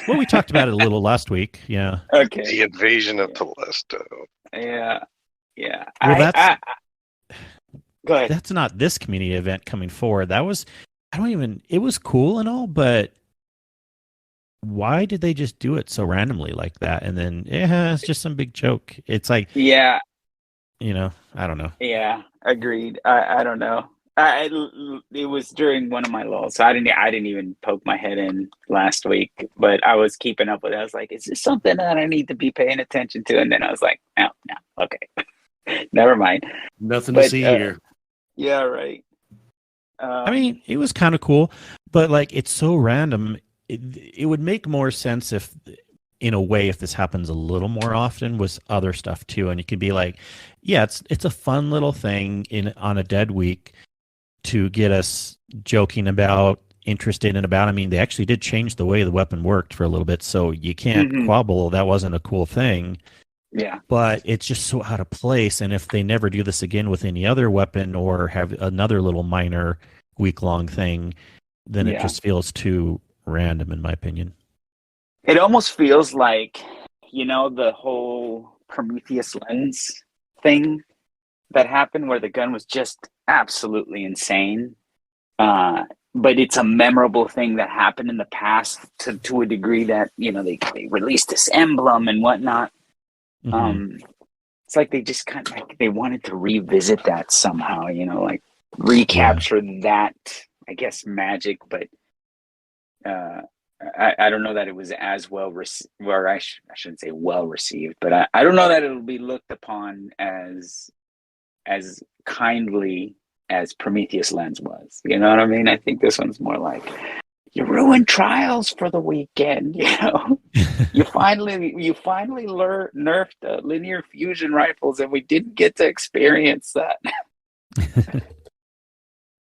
Well, we talked about it a little last week. Yeah. Okay. The invasion of Telesto. Yeah. Well, go ahead. That's not this community event coming forward. That was, it was cool and all, but why did they just do it so randomly like that? And then, it's just some big joke. It's like, yeah, I don't know. Yeah, agreed. I don't know. It was during one of my lulls, so I didn't even poke my head in last week, but I was keeping up with it. I was like, is this something that I need to be paying attention to? And then I was like, no, okay. Never mind. Nothing to see here. Yeah, right. I mean, it was kind of cool, but like, it's so random. it would make more sense if, in a way, if this happens a little more often with other stuff too, and you could be like, yeah, it's a fun little thing on a dead week to get us joking about, interested in about. I mean, they actually did change the way the weapon worked for a little bit, so you can't quabble that wasn't a cool thing. Yeah. But it's just so out of place, and if they never do this again with any other weapon or have another little minor week-long thing, then it just feels too random, in my opinion. It almost feels like, the whole Prometheus lens thing that happened where the gun was just absolutely insane. But it's a memorable thing that happened in the past to a degree that, they released this emblem and whatnot. It's like they just kind of they wanted to revisit that somehow, like recapture that, I guess, magic. But I don't know that it was as well received, or I shouldn't say well received, but I don't know that it'll be looked upon as kindly as Prometheus Lens was. You know what I mean? I think this one's more like, you ruined Trials for the weekend. You finally nerfed linear fusion rifles, and we didn't get to experience that.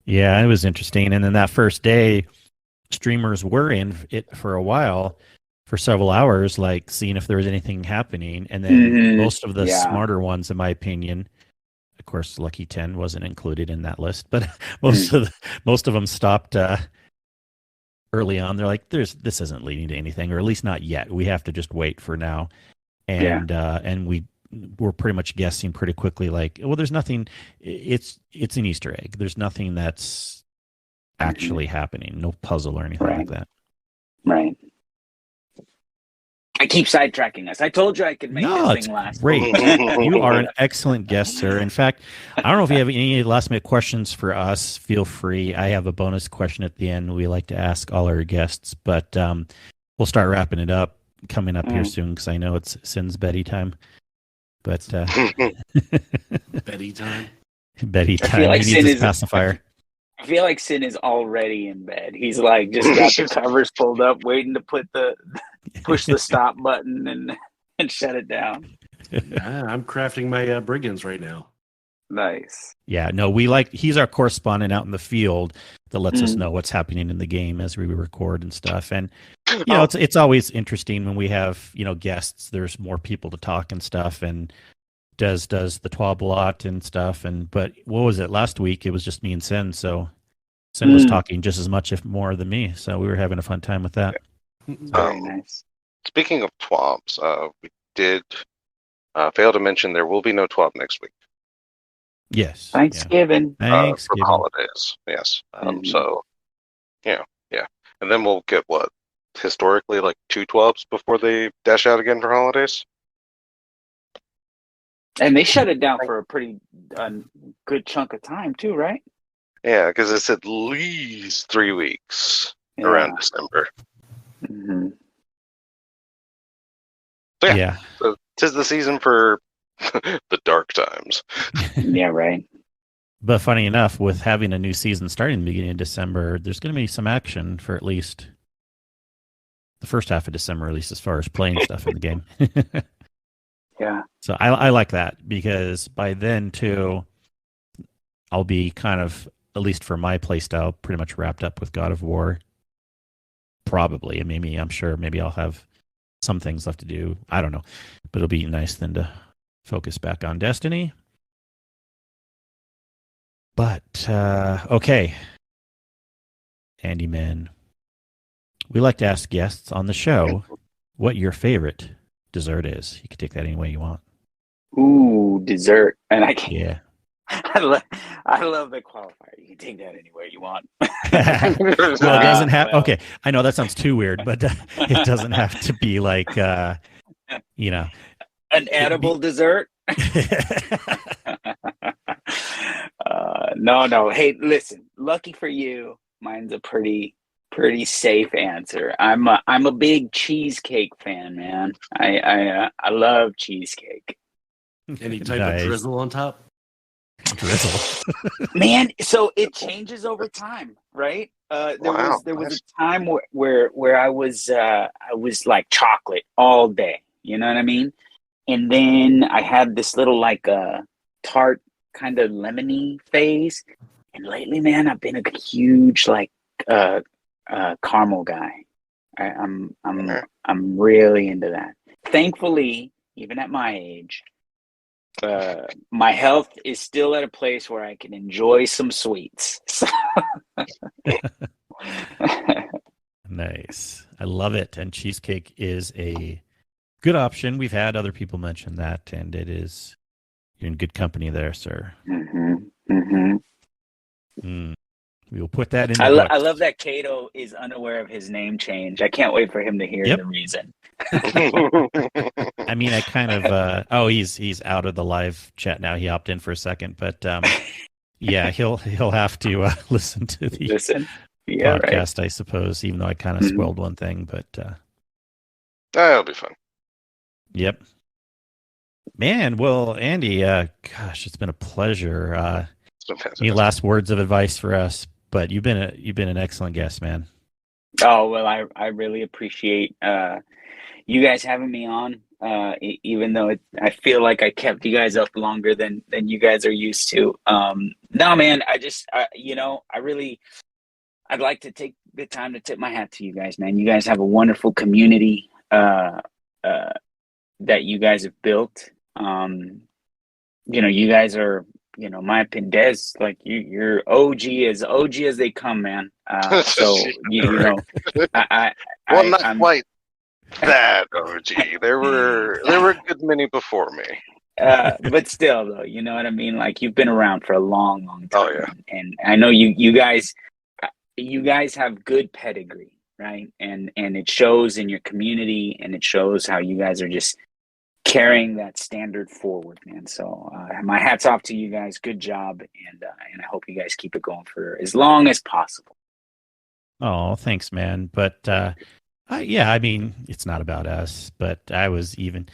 Yeah, it was interesting. And then that first day, streamers were in it for a while, for several hours, like seeing if there was anything happening. And then most of the smarter ones, in my opinion, of course, Lucky 10 wasn't included in that list, but most of them stopped early on. They're like, this isn't leading to anything, or at least not yet. We have to just wait for now. And we were pretty much guessing pretty quickly, like, well, there's nothing. It's an Easter egg. There's nothing that's actually happening. No puzzle or anything like that. Right. I keep sidetracking us. I told you I could make this thing last. Great. You are an excellent guest, sir. In fact, I don't know if you have any last minute questions for us. Feel free. I have a bonus question at the end we like to ask all our guests, but we'll start wrapping it up coming up here soon, because I know it's Sin's Betty time. But Betty time. Betty time. Like he needs his pacifier. I feel like Sin is already in bed. He's like just got the covers pulled up, waiting to push the stop button and shut it down. I'm crafting my brigands right now. Nice. Yeah, no, he's our correspondent out in the field that lets us know what's happening in the game as we record and stuff. And it's always interesting when we have guests. There's more people to talk and stuff, and does the twab a lot and stuff. But what was it last week? It was just me and Sin. So Sin was talking just as much, if more, than me. So we were having a fun time with that. Very nice. Speaking of twabs, we did fail to mention there will be no twab next week. Yes. Thanksgiving. For holidays. Yes. So, yeah. And then we'll get historically, like 2 twabs before they dash out again for holidays. And they shut it down for a pretty good chunk of time too, right? Yeah, because it's at least 3 weeks around December. Mm-hmm. So so 'tis the season for the dark times. Yeah, right. But funny enough, with having a new season starting in the beginning of December, there's going to be some action for at least the first half of December, at least as far as playing stuff in the game. Yeah. So I like that, because by then too, I'll be kind of, at least for my playstyle, pretty much wrapped up with God of War. Probably, and maybe I'll have some things left to do. I don't know, but it'll be nice then to focus back on Destiny. But okay, Andyman, we like to ask guests on the show what your favorite dessert is. You can take that any way you want. Ooh, dessert, and I can. Yeah. I love the qualifier. You can take that anywhere you want. Well, it doesn't have. Okay, I know that sounds too weird, but it doesn't have to be like, an edible dessert. No. Hey, listen. Lucky for you, mine's a pretty safe answer. I'm a big cheesecake fan, man. I love cheesecake. Any type of drizzle on top? Drizzle. Man, so it changes over time, right? Wow. There was a time where I was like chocolate all day. You know what I mean? And then I had this little like tart kind of lemony phase. And lately, man, I've been a huge like caramel guy. I'm really into that. Thankfully, even at my age, my health is still at a place where I can enjoy some sweets. Nice. I love it. And cheesecake is a good option. We've had other people mention that, and it is, you're in good company there, sir. We will put that in the I love that Cato is unaware of his name change. I can't wait for him to hear the reason. I mean, I kind of he's out of the live chat now. He opted in for a second, but yeah, he'll have to listen to the podcast, right. I suppose, even though I kind of spoiled one thing, but that'll be fun. Yep. Man, well, Andy, gosh, it's been a pleasure. Any last words of advice for us? But you've been an excellent guest, man. Oh, well, I really appreciate you guys having me on. Even though I feel like I kept you guys up longer than you guys are used to. No, man, I'd like to take the time to tip my hat to you guys, man. You guys have a wonderful community that you guys have built. You guys are, my opinion, Des, like you're OG as they come, man. So not quite that OG. There were a good many before me. But still, though, you know what I mean. Like you've been around for a long, long time. Oh yeah, and I know you guys have good pedigree, right? And it shows in your community, and it shows how you guys are just carrying that standard forward, man. So my hat's off to you guys. Good job, and I hope you guys keep it going for as long as possible. Oh, thanks, man. But yeah, I mean, it's not about us, but I was even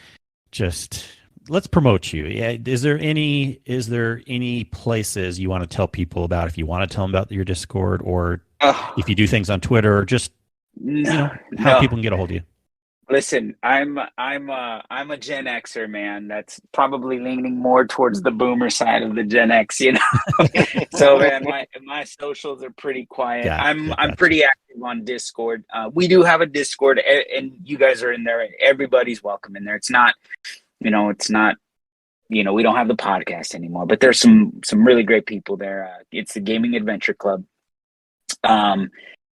just let's promote you. Yeah, is there any places you want to tell people about? If you want to tell them about your Discord, or if you do things on Twitter, or just how people can get a hold of you. Listen, I'm a Gen Xer, man. That's probably leaning more towards the boomer side of the Gen X, So, man, my socials are pretty quiet. I'm pretty active on Discord. We do have a Discord, and you guys are in there. Everybody's welcome in there. It's not, we don't have the podcast anymore, but there's some really great people there. It's the Gaming Adventure Club. And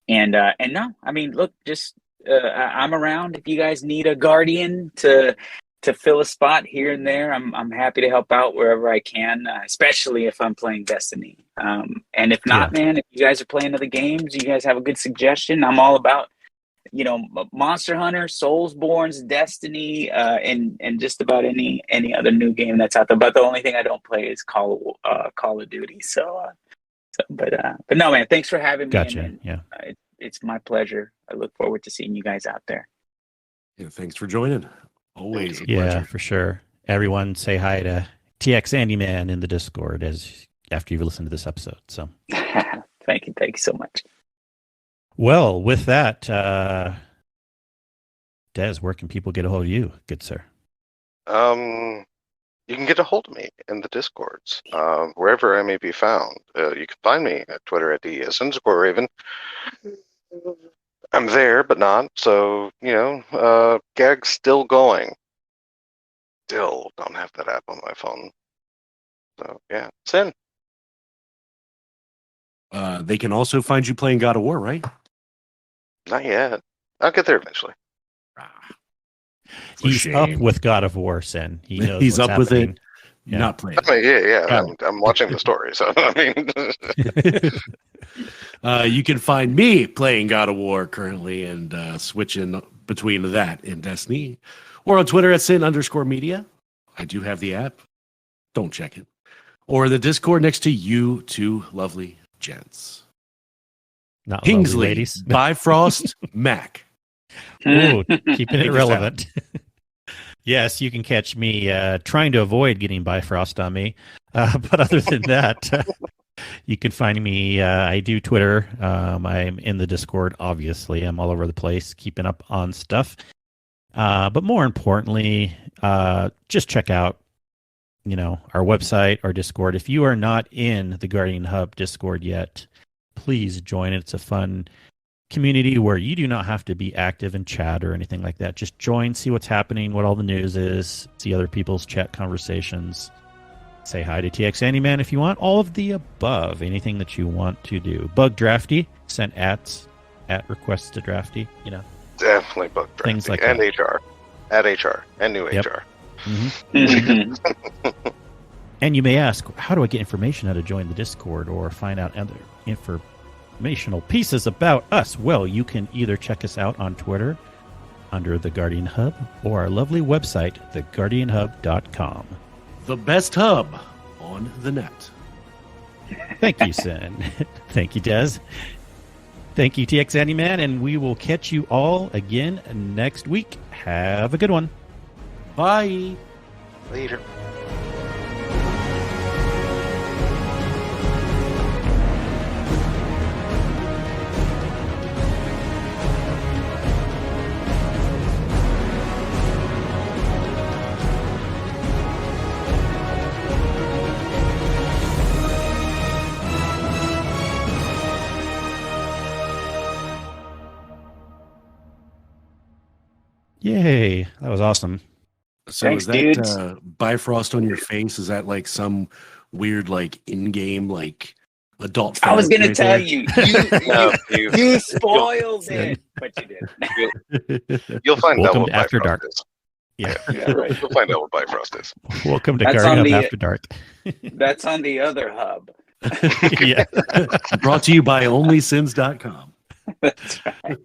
no, I mean, look, just. I'm around if you guys need a guardian to fill a spot here and there. I'm happy to help out wherever I can, especially if I'm playing Destiny. And if not, man, if you guys are playing other games, you guys have a good suggestion. I'm all about, Monster Hunter, Soulsborne's, Destiny, and just about any other new game that's out there. But the only thing I don't play is Call of Duty. But no, man, thanks for having me. Gotcha. Yeah. It's my pleasure. I look forward to seeing you guys out there. Yeah, thanks for joining. Always a pleasure. Yeah, for sure. Everyone say hi to TX Andyman in the Discord after you've listened to this episode. So Thank you so much. Well, with that, Des, where can people get a hold of you, good sir? You can get a hold of me in the Discords, wherever I may be found. You can find me at Twitter at @DS_Raven. I'm there, but not. So, gag's still going. Still don't have that app on my phone. So, yeah, it's in. They can also find you playing God of War, right? Not yet. I'll get there eventually. He's up with God of War, Sen. He knows he's up happening. with it. Yeah. Not playing. I mean, yeah. I'm watching the story, so I mean, you can find me playing God of War currently and switching between that and Destiny, or on Twitter at Sin_media. I do have the app. Don't check it. Or the Discord next to you two lovely gents. Not Kingsley, ladies. Bifrost, Mac. Ooh, keeping it relevant. Yes, you can catch me trying to avoid getting Bifrost on me But other than that, you can find me. I do Twitter. I'm in the Discord, obviously. I'm all over the place, keeping up on stuff. But more importantly, just check out, our website, our Discord. If you are not in the Guardian Hub Discord yet, please join it. It's a fun community where you do not have to be active in chat or anything like that. Just join, see what's happening, what all the news is, see other people's chat conversations. Say hi to TX Andyman if you want. All of the above, anything that you want to do. Bug Drafty, sent at requests to Drafty, Definitely Bug Drafty. Things like and that. HR. At HR. And new Yep. HR. Mm-hmm. And you may ask, how do I get information how to join the Discord or find out other informational pieces about us? Well, you can either check us out on Twitter under The Guardian Hub or our lovely website, theguardianhub.com. The best hub on the net. Thank you, Sin. Thank you, Des. Thank you, TX Andyman, and we will catch you all again next week. Have a good one. Bye. Later. Yay. That was awesome. So Thanks, is that dudes. Bifrost on your face? Is that like some weird in-game adult? I was fantasy gonna right tell there? you. No, You spoiled it, but you did. you'll find Welcome out what to After Bifrost Dark. is. Yeah. Yeah, right. You'll find out what Bifrost is. Welcome to That's Guardian on Hub the- After Dark. That's on the other hub. Yeah. Brought to you by OnlySins.com. That's right.